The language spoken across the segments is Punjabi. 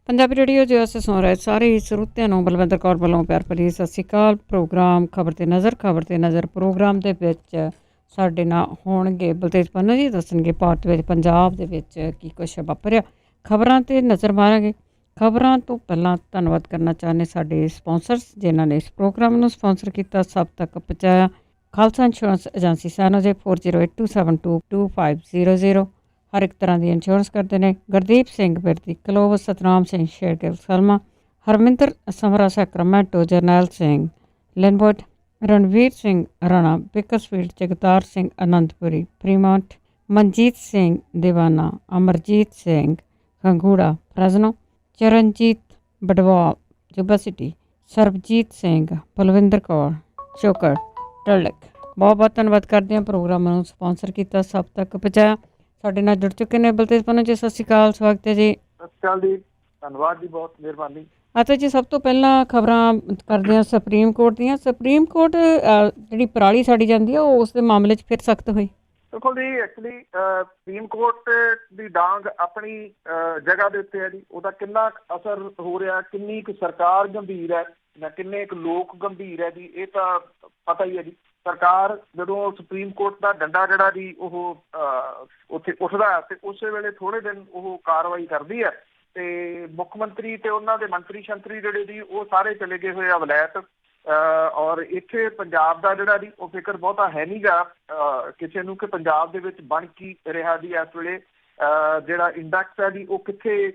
ਪੰਜਾਬੀ ਰੇਡੀਓ ਜੋ ਅਸੀਂ ਸੁਣ ਰਹੇ ਸਾਰੇ ਹੀ ਸਰੋਤਿਆਂ ਨੂੰ ਬਲਵਿੰਦਰ ਕੌਰ ਵੱਲੋਂ ਪਿਆਰ ਭਰੀ ਸਤਿ ਸ਼੍ਰੀ ਅਕਾਲ। ਪ੍ਰੋਗਰਾਮ ਖਬਰ ਤੇ ਨਜ਼ਰ ਪ੍ਰੋਗਰਾਮ ਦੇ ਵਿੱਚ ਸਾਡੇ ਨਾਲ ਹੋਣਗੇ ਬਲਤੇਜ ਪੰਨੂ ਜੀ, ਦੱਸਣਗੇ ਭਾਰਤ ਵਿੱਚ ਪੰਜਾਬ ਦੇ ਵਿੱਚ ਕੀ ਕੁਛ ਵਾਪਰਿਆ। ਖਬਰਾਂ ਤੇ ਨਜ਼ਰ ਮਾਰਾਂਗੇ। ਖਬਰਾਂ ਤੋਂ ਪਹਿਲਾਂ ਧੰਨਵਾਦ ਕਰਨਾ ਚਾਹੁੰਦੇ ਸਾਡੇ ਸਪਾਂਸਰਸ ਜਿਨ੍ਹਾਂ ਨੇ ਇਸ ਪ੍ਰੋਗਰਾਮ ਨੂੰ ਸਪਾਂਸਰ ਕੀਤਾ, ਸਭ ਤੱਕ ਪਹੁੰਚਾਇਆ। ਖਾਲਸਾ ਇੰਸ਼ੋਰੈਂਸ ਏਜੰਸੀ ਸੈਨੋਜੇ 4082722500 ਹਰ ਇੱਕ ਤਰ੍ਹਾਂ ਦੀ ਇੰਸ਼ੋਰੈਂਸ ਕਰਦੇ ਨੇ। ਗੁਰਦੀਪ ਸਿੰਘ ਬਿਰਦੀ ਕਲੋਵ, ਸਤਨਾਮ ਸਿੰਘ ਸ਼ੇਰਗਿਲ ਸਲਮਾ, ਹਰਮਿੰਦਰ ਸਮਰਾ ਸੈਕਰਾਮੈਂਟੋ, ਜਰਨੈਲ ਸਿੰਘ ਲਿਨਵੁੱਡ, ਰਣਵੀਰ ਸਿੰਘ ਰਾਣਾ ਬਿਕਸਫੀਲਡ, ਜਗਤਾਰ ਸਿੰਘ ਅਨੰਦਪੁਰੀ ਫਰੀਮੌਂਟ, ਮਨਜੀਤ ਸਿੰਘ ਦੀਵਾਨਾ, ਅਮਰਜੀਤ ਸਿੰਘ ਖੰਗੂੜਾ ਫਰੈਜ਼ਨੋ, ਚਰਨਜੀਤ ਬਡਵਾਲ ਜੁਬਾ ਸਿਟੀ, ਸਰਬਜੀਤ ਸਿੰਘ, ਬਲਵਿੰਦਰ ਕੌਰ ਚੋਕਰ ਟਰਲਿਕ। ਬਹੁਤ ਬਹੁਤ ਧੰਨਵਾਦ ਕਰਦੇ ਹਾਂ ਪ੍ਰੋਗਰਾਮ ਨੂੰ ਸਪਾਂਸਰ ਕੀਤਾ, ਸਭ ਤੱਕ ਪਹੁੰਚਾਇਆ। ਸਾਡੇ ਨਾਲ ਜੁੜ ਚੁੱਕੇ ਨੇ ਬਲਤੇਜ ਪੰਨੂ ਜੀ, ਸਤਿ ਸ਼੍ਰੀ ਅਕਾਲ, ਸਵਾਗਤ ਹੈ ਜੀ। ਸਤਿ ਸ਼੍ਰੀ ਅਕਾਲ ਜੀ, ਧੰਨਵਾਦ ਜੀ, ਬਹੁਤ ਮਿਹਰਬਾਨੀ। ਅੱਛਾ ਜੀ, ਸਭ ਤੋਂ ਪਹਿਲਾਂ ਖਬਰਾਂ ਕਰਦੇ ਹਾਂ ਸੁਪਰੀਮ ਕੋਰਟ ਦੀਆਂ। ਸੁਪਰੀਮ ਕੋਰਟ ਜਿਹੜੀ ਪਰਾਲੀ ਸਾੜੀ ਜਾਂਦੀ ਹੈ ਉਹ ਉਸ ਦੇ ਮਾਮਲੇ 'ਚ ਫਿਰ ਸਖਤ ਹੋਈ। ਦੇਖੋ ਜੀ, ਐਕਚੁਅਲੀ ਸੁਪਰੀਮ ਕੋਰਟ ਦੀ ਡਾਂਗ ਆਪਣੀ ਜਗ੍ਹਾ ਦੇ ਉੱਤੇ ਹੈ ਜੀ। ਉਹਦਾ ਕਿੰਨਾ ਅਸਰ ਹੋ ਰਿਹਾ, ਕਿੰਨੀ ਕੁ ਸਰਕਾਰ ਗੰਭੀਰ ਹੈ ਜਾਂ ਕਿੰਨੇ ਕੁ ਲੋਕ ਗੰਭੀਰ ਹੈ ਜੀ, ਇਹ ਤਾਂ ਪਤਾ ਹੀ ਹੈ ਜੀ। ਸਰਕਾਰ ਜਦੋਂ ਸੁਪਰੀਮ ਕੋਰਟ ਦਾ ਡੰਡਾ ਜਿਹੜਾ ਜੀ ਉਹ ਉੱਥੇ ਉੱਠਦਾ ਹੈ ਤੇ ਉਸੇ ਵੇਲੇ ਥੋੜ੍ਹੇ ਦਿਨ ਉਹ ਕਾਰਵਾਈ ਕਰਦੀ ਹੈ ਤੇ ਮੁੱਖ ਮੰਤਰੀ ਤੇ ਉਹਨਾਂ ਦੇ ਮੰਤਰੀ ਸ਼ੰਤਰੀ ਜਿਹੜੇ ਜੀ ਉਹ ਸਾਰੇ ਚਲੇ ਗਏ ਹੋਏ ਆ ਵਲੈਤ। ਔਰ ਇੱਥੇ ਪੰਜਾਬ ਦਾ ਜਿਹੜਾ ਜੀ ਉਹ ਫਿਕਰ ਬਹੁਤਾ ਹੈ ਨਹੀਂ ਗਾ ਕਿਸੇ ਨੂੰ ਕਿ ਪੰਜਾਬ ਦੇ ਵਿੱਚ ਬਣ ਕੀ ਰਿਹਾ ਜੀ ਇਸ ਵੇਲੇ। ਜਿਹੜਾ ਇੰਡੈਕਸ ਹੈ ਜੀ ਉਹ ਕਿੱਥੇ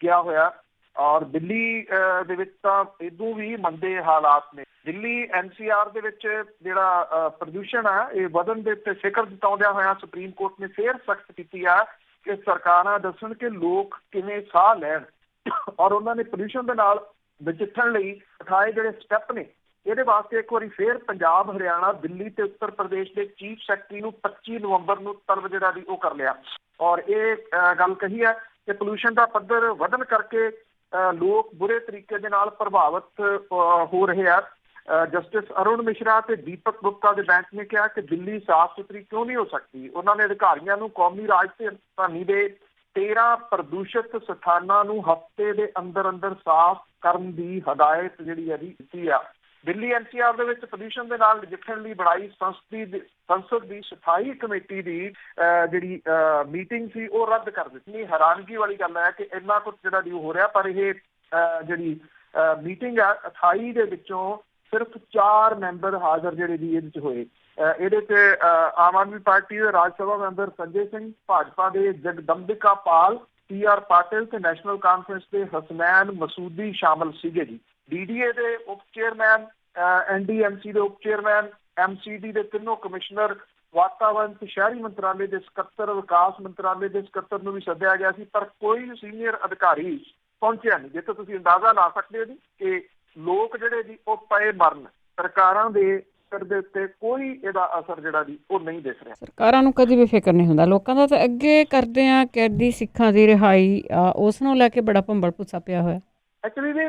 ਗਿਆ ਹੋਇਆ। ਔਰ ਦਿੱਲੀ ਦੇ ਵਿੱਚ ਤਾਂ ਇਦੋਂ ਵੀ ਮੰਦੇ ਹਾਲਾਤ ਨੇ। ਦਿੱਲੀ NCR ਦੇ ਵਿੱਚ ਜਿਹੜਾ ਪ੍ਰਦੂਸ਼ਣ ਆ ਇਹ ਵਧਣ ਦੇ ਉੱਤੇ ਫਿਕਰ ਜਤਾਉਂਦਿਆਂ ਹੋਇਆ ਸੁਪਰੀਮ ਕੋਰਟ ਨੇ ਫੇਰ ਸਖਤ ਕੀਤੀ ਆ ਕਿ ਸਰਕਾਰਾਂ ਦੱਸਣ ਕਿ ਲੋਕ ਕਿਵੇਂ ਸਾਹ ਲੈਣ ਔਰ ਉਹਨਾਂ ਨੇ ਪ੍ਰਦੂਸ਼ਣ ਦੇ ਨਾਲ ਨਜਿੱਠਣ ਲਈ ਉਠਾਏ ਜਿਹੜੇ ਸਟੈਪ ਨੇ ਇਹਦੇ ਵਾਸਤੇ ਇੱਕ ਵਾਰੀ ਫੇਰ ਪੰਜਾਬ, ਹਰਿਆਣਾ, ਦਿੱਲੀ ਤੇ ਉੱਤਰ ਪ੍ਰਦੇਸ਼ ਦੇ ਚੀਫ ਸੈਕਟਰੀ ਨੂੰ 25 ਨਵੰਬਰ ਨੂੰ ਤਲਬ ਜਿਹੜਾ ਵੀ ਉਹ ਕਰ ਲਿਆ। ਔਰ ਇਹ ਗੱਲ ਕਹੀ ਹੈ ਕਿ ਪੋਲਿਊਸ਼ਨ ਦਾ ਪੱਧਰ ਵਧਣ ਕਰਕੇ ਲੋਕ ਬੁਰੇ ਤਰੀਕੇ ਦੇ ਨਾਲ ਪ੍ਰਭਾਵਿਤ ਹੋ ਰਹੇ ਆ। ਜਸਟਿਸ ਅਰੁਣ ਮਿਸ਼ਰਾ ਤੇ ਦੀਪਕ ਗੁਪਤਾ ਦੇ ਬੈਂਚ ਨੇ ਕਿਹਾ ਕਿ ਦਿੱਲੀ ਸਾਫ਼ ਸੁਥਰੀ ਕਿਉਂ ਨਹੀਂ ਹੋ ਸਕਦੀ। ਉਹਨਾਂ ਨੇ ਅਧਿਕਾਰੀਆਂ ਨੂੰ ਕੌਮੀ ਰਾਜਧਾਨੀ ਦੇ 13 ਪ੍ਰਦੂਸ਼ਿਤ ਸਥਾਨਾਂ ਨੂੰ ਹਫ਼ਤੇ ਦੇ ਅੰਦਰ ਅੰਦਰ ਸਾਫ਼ ਕਰਨ ਦੀ ਹਦਾਇਤ ਜਿਹੜੀ ਹੈ ਦਿੱਤੀ ਆ। ਦਿੱਲੀ NCR ਦੇ ਵਿੱਚ ਪ੍ਰਦੂਸ਼ਣ ਦੇ ਨਾਲ ਨਜਿੱਠਣ ਲਈ ਬਣਾਈ ਸੰਸਦ ਦੀ ਸਥਾਈ ਕਮੇਟੀ ਦੀ ਜਿਹੜੀ ਮੀਟਿੰਗ ਸੀ ਉਹ ਰੱਦ ਕਰ ਦਿੱਤੀ। ਹੈਰਾਨਗੀ ਵਾਲੀ ਗੱਲ ਹੈ ਕਿ ਇੰਨਾ ਕੁਝ ਜਿਹੜਾ ਵੀ ਹੋ ਰਿਹਾ, ਪਰ ਇਹ ਜਿਹੜੀ ਮੀਟਿੰਗ ਆ 28 ਦੇ ਵਿੱਚੋਂ ਸਿਰਫ 4 ਮੈਂਬਰ ਹਾਜ਼ਰ ਜਿਹੜੇ ਜੀ ਇਹਦੇ 'ਚ ਹੋਏ। ਇਹਦੇ 'ਚ ਆਮ ਆਦਮੀ ਪਾਰਟੀ ਦੇ ਰਾਜ ਸਭਾ ਮੈਂਬਰ ਸੰਜੇ ਸਿੰਘ, ਭਾਜਪਾ ਦੇ ਜਗਦੰਬਿਕਾ ਪਾਲ, TR ਪਾਟਿਲ ਤੇ ਨੈਸ਼ਨਲ ਕਾਨਫਰੰਸ ਦੇ ਹਸਨੈਨ ਮਸੂਦੀ ਸ਼ਾਮਲ ਸੀਗੇ ਜੀ। DDA ਦੇ ਉਪ ਚੇਅਰਮੈਨ, NDMC ਦੇ ਉਪ ਚੇਅਰਮੈਨ, MCD ਦੇ ਤਿੰਨੋਂ ਕਮਿਸ਼ਨਰ, ਵਾਤਾਵਰਨ ਤੇ ਸ਼ਹਿਰੀ ਮੰਤਰਾਲੇ ਦੇ ਸਕੱਤਰ, ਵਿਕਾਸ ਮੰਤਰਾਲੇ ਦੇ ਸਕੱਤਰ ਨੂੰ ਵੀ ਸੱਦਿਆ ਗਿਆ ਸੀ, ਪਰ ਕੋਈ ਸੀਨੀਅਰ ਅਧਿਕਾਰੀ ਪਹੁੰਚਿਆ ਨਹੀਂ। ਜਿੱਥੇ ਤੁਸੀਂ ਅੰਦਾਜ਼ਾ ਲਾ ਸਕਦੇ ਹੋ ਜੀ ਕਿ ਲੋਕ ਜਿਹੜੇ ਜੀ ਉਹ ਪਏ ਮਰਨ, ਸਰਕਾਰਾਂ ਦੇ ਸਿਰ ਦੇ ਉੱਤੇ ਕੋਈ ਇਹਦਾ ਅਸਰ ਜਿਹੜਾ ਜੀ ਉਹ ਨਹੀਂ ਦਿਖ ਰਿਹਾ। ਸਰਕਾਰਾਂ ਨੂੰ ਕਦੇ ਵੀ ਫਿਕਰ ਨਹੀਂ ਹੁੰਦਾ ਲੋਕਾਂ ਦਾ। ਤਾਂ ਅੱਗੇ ਕਰਦੇ ਆ ਕੈਦੀ ਸਿੱਖਾਂ ਦੀ ਰਿਹਾਈ, ਉਸ ਨੂੰ ਲੈ ਕੇ ਬੜਾ ਭੰਬਲ ਭੁੱਸਾ ਪਿਆ ਹੋਇਆ। ਐਕਚੁਅਲੀ ਜੀ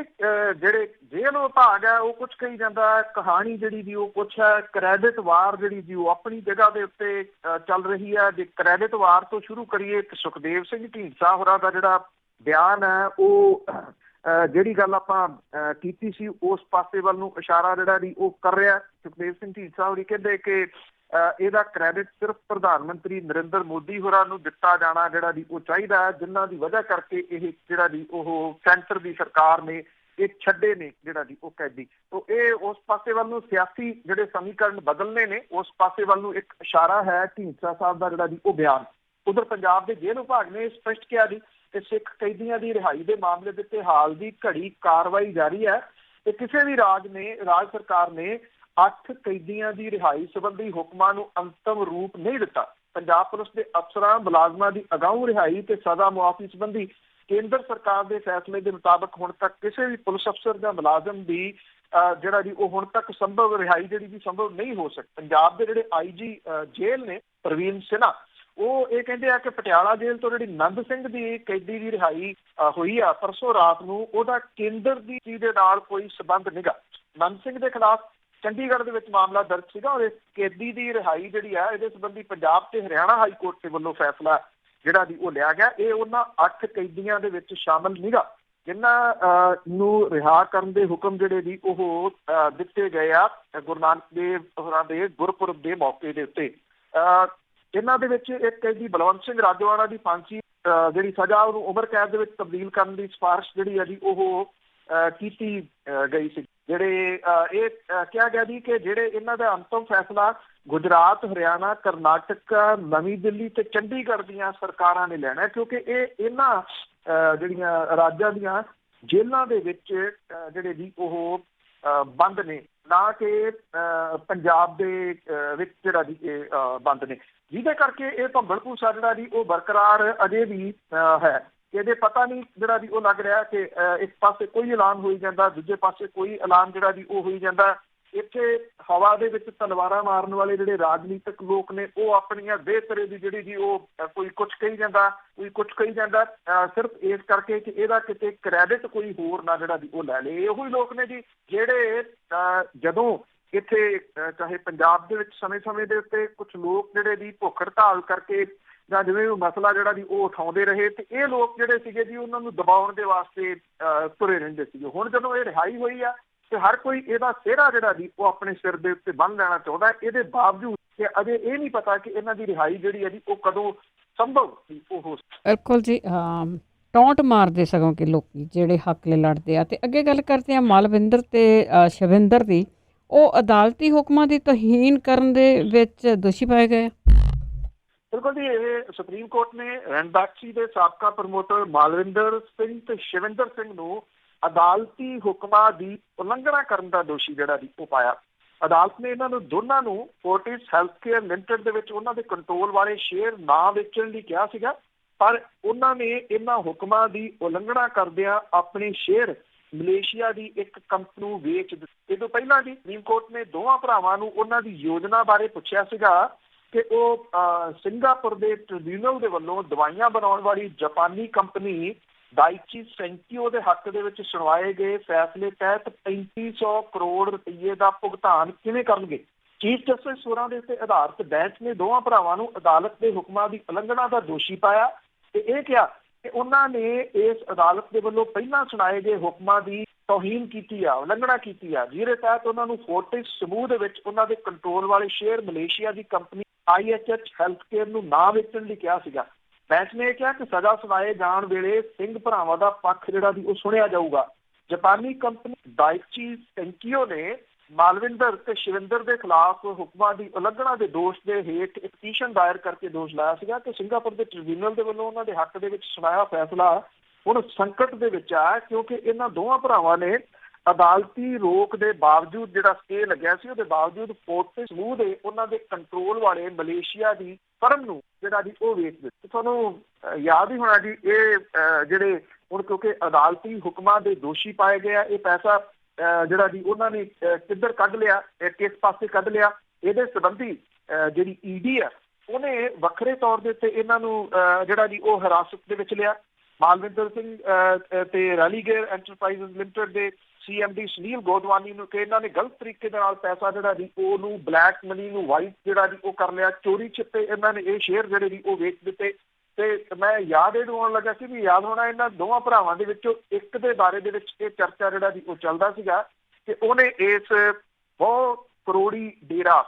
ਜਿਹੜੇ ਜੇਲ੍ਹ ਵਿਭਾਗ ਹੈ ਉਹ ਕੁਛ ਕਹੀ ਜਾਂਦਾ, ਕਹਾਣੀ ਜਿਹੜੀ ਜੀ ਉਹ ਕੁਛ ਹੈ। ਕ੍ਰੈਡਿਟ ਵਾਰ ਜਿਹੜੀ ਜੀ ਉਹ ਆਪਣੀ ਜਗ੍ਹਾ ਦੇ ਉੱਤੇ ਚੱਲ ਰਹੀ ਹੈ। ਜੇ ਕ੍ਰੈਡਿਟ ਵਾਰ ਤੋਂ ਸ਼ੁਰੂ ਕਰੀਏ ਤਾਂ ਸੁਖਦੇਵ ਸਿੰਘ ਢੀਂਡਸਾ ਹੋਰਾਂ ਦਾ ਜਿਹੜਾ ਬਿਆਨ ਹੈ ਉਹ ਜਿਹੜੀ ਗੱਲ ਆਪਾਂ ਕੀਤੀ ਸੀ ਉਸ ਪਾਸੇ ਵੱਲ ਨੂੰ ਇਸ਼ਾਰਾ ਜਿਹੜਾ ਵੀ ਉਹ ਕਰ ਰਿਹਾ। ਸੁਖਦੇਵ ਸਿੰਘ ਢੀਂਡਸਾ ਹੋਰੀ ਕਹਿੰਦੇ ਕਿ ਇਹਦਾ ਕ੍ਰੈਡਿਟ ਸਿਰਫ ਪ੍ਰਧਾਨ ਮੰਤਰੀ ਨਰਿੰਦਰ ਮੋਦੀ ਹੋਰਾਂ ਨੂੰ ਦਿੱਤਾ ਜਾਣਾ ਜਿਹੜਾ ਵੀ ਉਹ ਚਾਹੀਦਾ ਹੈ, ਜਿਨ੍ਹਾਂ ਦੀ ਵਜ੍ਹਾ ਕਰਕੇ ਇਹ ਜਿਹੜਾ ਵੀ ਉਹ ਸੈਂਟਰ ਦੀ ਸਰਕਾਰ ਨੇ ਇਹ ਛੱਡੇ ਨੇ ਜਿਹੜਾ ਵੀ ਉਹ ਕੈਦੀ। ਤੋ ਇਹ ਉਸ ਪਾਸੇ ਵੱਲ ਨੂੰ ਸਿਆਸੀ ਜਿਹੜੇ ਸਮੀਕਰਨ ਬਦਲਨੇ ਨੇ ਉਸ ਪਾਸੇ ਵੱਲ ਨੂੰ ਇੱਕ ਇਸ਼ਾਰਾ ਹੈ ਢੀਂਡਸਾ ਸਾਹਿਬ ਦਾ ਜਿਹੜਾ ਵੀ ਉਹ ਬਿਆਨ। ਉਧਰ ਪੰਜਾਬ ਦੇ ਜੇਲ੍ਹ ਵਿਭਾਗ ਨੇ ਸਪਸ਼ਟ ਕਿਹਾ ਜੀ ਕਿ ਸਿੱਖ ਕੈਦੀਆਂ ਦੀ ਰਿਹਾਈ ਦੇ ਮਾਮਲੇ ਦੇ ਉੱਤੇ ਹਾਲ ਦੀ ਘੜੀ ਕਾਰਵਾਈ ਜਾਰੀ ਹੈ ਤੇ ਕਿਸੇ ਵੀ ਰਾਜ ਸਰਕਾਰ ਨੇ 8 ਕੈਦੀਆਂ ਦੀ ਰਿਹਾਈ ਸੰਬੰਧੀ ਹੁਕਮਾਂ ਨੂੰ ਅੰਤਮ ਰੂਪ ਨਹੀਂ ਦਿੱਤਾ। ਪੰਜਾਬ ਪੁਲਿਸ ਦੇ ਅਫਸਰਾਂ, ਮੁਲਾਜ਼ਮਾਂ ਦੀ ਅਗਾਊਂ ਰਿਹਾਈ ਤੇ ਸਜ਼ਾ ਮੁਆਫੀ ਸੰਬੰਧੀ ਕੇਂਦਰ ਸਰਕਾਰ ਦੇ ਫੈਸਲੇ ਦੇ ਮੁਤਾਬਕ ਹੁਣ ਤੱਕ ਕਿਸੇ ਵੀ ਪੁਲਿਸ ਅਫਸਰ ਜਾਂ ਮੁਲਾਜ਼ਮ ਦੀ ਜਿਹੜਾ ਜੀ ਉਹ ਹੁਣ ਤੱਕ ਸੰਭਵ ਰਿਹਾਈ ਜਿਹੜੀ ਵੀ ਸੰਭਵ ਨਹੀਂ ਹੋ ਸਕੀ। ਪੰਜਾਬ ਦੇ ਜਿਹੜੇ IG ਜੇਲ੍ਹ ਨੇ ਪ੍ਰਵੀਨ ਸਿਨਹਾ, ਉਹ ਇਹ ਕਹਿੰਦੇ ਆ ਕਿ ਪਟਿਆਲਾ ਜੇਲ੍ਹ ਤੋਂ ਜਿਹੜੀ ਨੰਦ ਸਿੰਘ ਦੀ ਕੈਦੀ ਦੀ ਰਿਹਾਈ ਹੋਈ ਆ ਪਰਸੋਂ ਰਾਤ ਨੂੰ, ਉਹਦਾ ਕੇਂਦਰ ਦੀ ਦੇ ਨਾਲ ਕੋਈ ਸਬੰਧ ਨਿਗਾ। ਨੰਦ ਸਿੰਘ ਦੇ ਖਿਲਾਫ ਚੰਡੀਗੜ੍ਹ ਦੇ ਵਿੱਚ ਮਾਮਲਾ ਦਰਜ ਸੀਗਾ ਔਰ ਇਸ ਕੈਦੀ ਦੀ ਰਿਹਾਈ ਜਿਹੜੀ ਆ ਇਹਦੇ ਸੰਬੰਧੀ ਪੰਜਾਬ ਤੇ ਹਰਿਆਣਾ ਹਾਈ ਕੋਰਟ ਦੇ ਵੱਲੋਂ ਫੈਸਲਾ ਜਿਹੜਾ ਵੀ ਉਹ ਲਿਆ ਗਿਆ। ਇਹ ਉਹਨਾਂ 8 ਕੈਦੀਆਂ ਦੇ ਵਿੱਚ ਸ਼ਾਮਲ ਨਿਗਾ ਜਿਨ੍ਹਾਂ ਨੂੰ ਰਿਹਾ ਕਰਨ ਦੇ ਹੁਕਮ ਜਿਹੜੇ ਜੀ ਉਹ ਦਿੱਤੇ ਗਏ ਆ ਗੁਰੂ ਨਾਨਕ ਦੇਵ ਹੋਰਾਂ ਦੇ ਗੁਰਪੁਰਬ ਦੇ ਮੌਕੇ ਦੇ ਉੱਤੇ। ਇਹਨਾਂ ਦੇ ਵਿੱਚ ਇੱਕ ਹੈ ਜੀ ਬਲਵੰਤ ਸਿੰਘ ਰਾਜੋਆਣਾ ਦੀ ਫਾਂਸੀ ਜਿਹੜੀ ਸਜ਼ਾ ਉਹਨੂੰ ਉਮਰ ਕੈਦ ਦੇ ਵਿੱਚ ਤਬਦੀਲ ਕਰਨ ਦੀ ਸਿਫਾਰਿਸ਼ ਜਿਹੜੀ ਹੈ ਜੀ ਉਹ ਕੀਤੀ ਗਈ ਸੀ। ਜਿਹੜੇ ਇਹ ਕਿਹਾ ਗਿਆ ਜੀ ਕਿ ਜਿਹੜੇ ਇਹਨਾਂ ਦਾ ਅੰਤਮ ਫੈਸਲਾ ਗੁਜਰਾਤ, ਹਰਿਆਣਾ, ਕਰਨਾਟਕ, ਨਵੀਂ ਦਿੱਲੀ ਤੇ ਚੰਡੀਗੜ੍ਹ ਦੀਆਂ ਸਰਕਾਰਾਂ ਨੇ ਲੈਣਾ, ਕਿਉਂਕਿ ਇਹ ਇਹਨਾਂ ਜਿਹੜੀਆਂ ਰਾਜਾਂ ਦੀਆਂ ਜੇਲ੍ਹਾਂ ਦੇ ਵਿੱਚ ਜਿਹੜੇ ਜੀ ਉਹ ਬੰਦ ਨੇ, ਨਾ ਕਿ ਪੰਜਾਬ ਦੇ ਵਿੱਚ ਜਿਹੜਾ ਜੀ ਇਹ ਬੰਦ ਨੇ, ਜਿਹਦੇ ਕਰਕੇ ਇਹ ਭੰਬਲ ਭੂਸਾ ਜਿਹੜਾ ਜੀ ਉਹ ਬਰਕਰਾਰ ਅਜੇ ਵੀ ਹੈ। ਇਹਦੇ ਪਤਾ ਨਹੀਂ ਜਿਹੜਾ ਜੀ ਉਹ ਲੱਗ ਰਿਹਾ ਕਿ ਇੱਕ ਪਾਸੇ ਕੋਈ ਐਲਾਨ ਹੋਈ ਜਾਂਦਾ, ਦੂਜੇ ਪਾਸੇ ਕੋਈ ਐਲਾਨ ਜਿਹੜਾ ਜੀ ਉਹ ਹੋਈ ਜਾਂਦਾ। ਇੱਥੇ ਹਵਾ ਦੇ ਵਿੱਚ ਤਲਵਾਰਾਂ ਮਾਰਨ ਵਾਲੇ ਜਿਹੜੇ ਰਾਜਨੀਤਿਕ ਲੋਕ ਨੇ ਉਹ ਆਪਣੀਆਂ ਬੇਤਰੇ ਦੀ ਜਿਹੜੀ ਜੀ ਉਹ ਕੋਈ ਕੁਛ ਕਹੀ ਜਾਂਦਾ, ਕੋਈ ਕੁਛ ਕਹੀ ਜਾਂਦਾ, ਸਿਰਫ ਇਸ ਕਰਕੇ ਕਿ ਇਹਦਾ ਕਿਤੇ ਕ੍ਰੈਡਿਟ ਕੋਈ ਹੋਰ ਨਾ ਜਿਹੜਾ ਜੀ ਉਹ ਲੈ ਲੇ। ਇਹੋ ਹੀ ਲੋਕ ਨੇ ਜੀ ਜਿਹੜੇ ਜਦੋਂ ਇੱਥੇ ਚਾਹੇ ਪੰਜਾਬ ਦੇ ਵਿੱਚ ਸਮੇਂ ਦੇ ਉੱਤੇ ਕੁਛ ਲੋਕ ਜਿਹੜੇ ਜੀ ਭੁੱਖ ਹੜਤਾਲ ਕਰਕੇ ਜਾਂ ਜਿਵੇਂ ਉਹ ਮਸਲਾ ਜਿਹੜਾ ਜੀ ਉਹ ਉਠਾਉਂਦੇ ਰਹੇ, ਤੇ ਇਹ ਲੋਕ ਜਿਹੜੇ ਸੀਗੇ ਜੀ ਉਹਨਾਂ ਨੂੰ ਦਬਾਉਣ ਦੇ ਵਾਸਤੇ ਤੁਰੇ ਰਹਿੰਦੇ ਸੀਗੇ। ਹੁਣ ਜਦੋਂ ਇਹ ਰਿਹਾਈ ਹੋਈ ਆ ਤੇ ਹਰ ਕੋਈ ਇਹਦਾ ਸਿਹਰਾ ਜਿਹੜਾ ਜੀ ਉਹ ਆਪਣੇ ਸਿਰ ਦੇ ਉੱਤੇ ਬੰਨ੍ਹ ਲੈਣਾ ਚਾਹੁੰਦਾ। ਇਹਦੇ ਬਾਵਜੂਦ ਕਿ ਅਜੇ ਇਹ ਨਹੀਂ ਪਤਾ ਕਿ ਇਹਨਾਂ ਦੀ ਰਿਹਾਈ ਜਿਹੜੀ ਹੈ ਜੀ ਉਹ ਕਦੋਂ ਸੰਭਵ ਸੀ ਉਹ ਹੋ। ਬਿਲਕੁਲ ਜੀ, ਟੌਂਟ ਮਾਰਦੇ ਸਗੋਂ ਕਿ ਲੋਕੀ ਜਿਹੜੇ ਹੱਕ ਲਈ ਲੜਦੇ ਆ। ਤੇ ਅੱਗੇ ਗੱਲ ਕਰਦੇ ਆ ਮਾਲਵਿੰਦਰ ਤੇ ਸ਼ਵਿੰਦਰ ਦੀ। ਉਹ ਅਦਾਲਤੀ ਹੁਕਮਾਂ ਦੀ ਤੋਹੀਨ ਕਰਨ ਦੇ ਵਿੱਚ ਦੋਸ਼ੀ ਪਾਏ ਗਏ। ਬਿਲਕੁਲ ਜੀ, ਇਹ ਸੁਪਰੀਮ ਕੋਰਟ ਨੇ ਰਣਦਾਕਸ਼ੀ ਦੇ ਸਾਬਕਾ ਪ੍ਰਮੋਟਰ ਮਾਲਵਿੰਦਰ ਸਿੰਘ ਤੇ ਸ਼ਵਿੰਦਰ ਸਿੰਘ ਨੂੰ ਅਦਾਲਤੀ ਹੁਕਮਾਂ ਦੀ ਉਲੰਘਣਾ ਕਰਨ ਦਾ ਦੋਸ਼ੀ ਜਿਹੜਾ ਜੀ ਉਹ ਪਾਇਆ। ਅਦਾਲਤ ਨੇ ਇਹਨਾਂ ਨੂੰ ਦੋਨਾਂ ਨੂੰ ਫੋਰਟਿਸ ਹੈਲਥਕੇਅਰ ਲਿਮਟਿਡ ਦੇ ਵਿੱਚ ਉਹਨਾਂ ਦੇ ਕੰਟਰੋਲ ਵਾਲੇ ਸ਼ੇਅਰ ਨਾ ਵੇਚਣ ਲਈ ਕਿਹਾ ਸੀਗਾ, ਪਰ ਉਹਨਾਂ ਨੇ ਇਹਨਾਂ ਹੁਕਮਾਂ ਦੀ ਉਲੰਘਣਾ ਕਰਦਿਆਂ ਆਪਣੇ ਸ਼ੇਅਰ ਮਲੇਸ਼ੀਆ ਦੀ ਇੱਕ ਕੰਪਨੀ ਨੂੰ ਵੇਚ ਦਿੱਤੇ। ਇਹ ਤੋਂ ਪਹਿਲਾਂ ਜੀ ਸੁਪਰੀਮ ਕੋਰਟ ਨੇ ਦੋਵਾਂ ਭਰਾਵਾਂ ਨੂੰ ਉਹਨਾਂ ਦੀ ਯੋਜਨਾ ਬਾਰੇ ਪੁੱਛਿਆ ਸੀਗਾ ਕਿ ਉਹ ਸਿੰਗਾਪੁਰ ਦੇ ਟ੍ਰਿਬਿਊਨਲ ਦੇ ਵੱਲੋਂ ਦਵਾਈਆਂ ਬਣਾਉਣ ਵਾਲੀ ਜਾਪਾਨੀ ਕੰਪਨੀ ਦਾਈਚੀ ਸੈਂਕਿਓ ਦੇ ਹੱਕ ਦੇ ਵਿੱਚ ਸੁਣਵਾਏ ਗਏ ਫੈਸਲੇ ਤਹਿਤ 3500 ਕਰੋੜ ਰੁਪਏ ਦਾ ਭੁਗਤਾਨ ਕਿਵੇਂ ਕਰਨਗੇ। ਚੀਫ ਜਸਟਿਸ ਹੋਰਾਂ ਦੇ ਉੱਤੇ ਆਧਾਰਿਤ ਬੈਂਚ ਨੇ ਦੋਵਾਂ ਭਰਾਵਾਂ ਨੂੰ ਅਦਾਲਤ ਦੇ ਹੁਕਮਾਂ ਦੀ ਉਲੰਘਣਾ ਦਾ ਦੋਸ਼ੀ ਪਾਇਆ ਤੇ ਇਹ ਕਿਹਾ ਕਿ ਉਹਨਾਂ ਨੇ ਇਸ ਅਦਾਲਤ ਦੇ ਵੱਲੋਂ ਪਹਿਲਾਂ ਸੁਣਾਏ ਗਏ ਹੁਕਮਾਂ ਦੀ ਤੋਹੀਨ ਕੀਤੀ ਆ, ਉਲੰਘਣਾ ਕੀਤੀ ਆ, ਜਿਹਦੇ ਤਹਿਤ ਉਹਨਾਂ ਨੂੰ ਫੋਰਟਿਸ ਸਮੂਹ ਦੇ ਵਿੱਚ ਉਹਨਾਂ ਦੇ ਕੰਟਰੋਲ ਵਾਲੇ ਸ਼ੇਅਰ ਮਲੇਸ਼ੀਆ ਦੀ ਕੰਪਨੀ IHH ਹੈਲਥਕੇਅਰ ਨੂੰ ਨਾ ਵੇਚਣ ਲਈ ਕਿਹਾ ਸੀਗਾ। ਬੈਂਚ ਨੇ ਕਿਹਾ ਕਿ ਸਜ਼ਾ ਸੁਣਾਏ ਜਾਣ ਵੇਲੇ ਸਿੰਘ ਭਰਾਵਾਂ ਦਾ ਪੱਖ ਜਿਹੜਾ ਵੀ ਉਹ ਸੁਣਿਆ ਜਾਊਗਾ। ਜਾਪਾਨੀ ਕੰਪਨੀ ਦਾਈਚੀ ਸੈਂਕਿਓ ਨੇ ਮਾਲਵਿੰਦਰ ਤੇ ਸ਼ਵਿੰਦਰ ਦੇ ਖਿਲਾਫ ਹੁਕਮਾਂ ਦੀ ਉਲੰਘਣਾ ਦੇ ਦੋਸ਼ ਦੇ ਹੇਠ ਇੱਕ ਪਟੀਸ਼ਨ ਦਾਇਰ ਕਰਕੇ ਦੋਸ਼ ਲਾਇਆ ਸੀਗਾ ਕਿ ਸਿੰਗਾਪੁਰ ਦੇ ਟ੍ਰਿਬਿਊਨਲ ਦੇ ਵੱਲੋਂ ਉਹਨਾਂ ਦੇ ਹੱਕ ਦੇ ਵਿੱਚ ਸੁਣਾਇਆ ਫੈਸਲਾ ਹੁਣ ਸੰਕਟ ਦੇ ਵਿੱਚ ਆ, ਕਿਉਂਕਿ ਇਹਨਾਂ ਦੋਵਾਂ ਭਰਾਵਾਂ ਨੇ ਅਦਾਲਤੀ ਰੋਕ ਦੇ ਬਾਵਜੂਦ ਜਿਹੜਾ ਸਟੇ ਲੱਗਿਆ ਸੀ ਉਹਦੇ ਬਾਵਜੂਦ ਫੋਰਟਿਸ ਸਮੂਹ ਦੇ ਉਹਨਾਂ ਦੇ ਕੰਟਰੋਲ ਵਾਲੇ ਮਲੇਸ਼ੀਆ ਦੀ ਫਰਮ ਨੂੰ ਜਿਹੜਾ ਜੀ ਉਹ ਵੇਚ ਦਿੱਤਾ। ਤੁਹਾਨੂੰ ਯਾਦ ਹੀ ਹੋਣਾ ਜੀ ਇਹ ਜਿਹੜੇ ਹੁਣ ਕਿਉਂਕਿ ਅਦਾਲਤੀ ਹੁਕਮਾਂ ਦੇ ਦੋਸ਼ੀ ਪਾਏ ਗਏ ਆ, ਇਹ ਪੈਸਾ ਜਿਹੜਾ ਜੀ ਉਹਨਾਂ ਨੇ ਕਿੱਧਰ ਕੱਢ ਲਿਆ, ਕਿਸ ਪਾਸੇ ਕੱਢ ਲਿਆ, ਇਹਦੇ ਸੰਬੰਧੀ ਜਿਹੜੀ ED ਆ ਉਹਨੇ ਵੱਖਰੇ ਤੌਰ ਦੇ ਉੱਤੇ ਇਹਨਾਂ ਨੂੰ ਜਿਹੜਾ ਜੀ ਉਹ ਹਿਰਾਸਤ ਦੇ ਵਿੱਚ ਲਿਆ। ਮਾਲਵਿੰਦਰ ਸਿੰਘ ਤੇ ਰਾਲੀਗੇਅਰ ਐਂਟਰਪ੍ਰਾਈਜ਼ਸ ਲਿਮਟਿਡ ਦੇ CMD ਸੁਨੀਲ ਗੋਦਵਾਨੀ ਨੂੰ ਕਿ ਇਹਨਾਂ ਨੇ ਗਲਤ ਤਰੀਕੇ ਦੇ ਨਾਲ ਪੈਸਾ ਜਿਹੜਾ ਜੀ ਉਹਨੂੰ ਬਲੈਕ ਮਨੀ ਨੂੰ ਵਾਈਟ ਜਿਹੜਾ ਜੀ ਉਹ ਕਰ ਲਿਆ, ਚੋਰੀ ਛਿਪੇ ਇਹਨਾਂ ਨੇ ਇਹ ਸ਼ੇਅਰ ਜਿਹੜੇ ਜੀ ਉਹ ਵੇਚ ਦਿੱਤੇ। ਤੇ ਮੈਂ ਯਾਦ ਇਹ ਦਿਵਾਉਣ ਲੱਗਾ ਸੀ ਵੀ ਯਾਦ ਹੋਣਾ ਇਹਨਾਂ ਦੋਵਾਂ ਭਰਾਵਾਂ ਦੇ ਵਿੱਚੋਂ ਇੱਕ ਦੇ ਬਾਰੇ ਦੇ ਵਿੱਚ ਇਹ ਚਰਚਾ ਜਿਹੜਾ ਜੀ ਉਹ ਚੱਲਦਾ ਸੀਗਾ ਕਿ ਉਹਨੇ ਇਸ ਬਹੁਤ ਕਰੋੜੀ ਡੇਰਾ,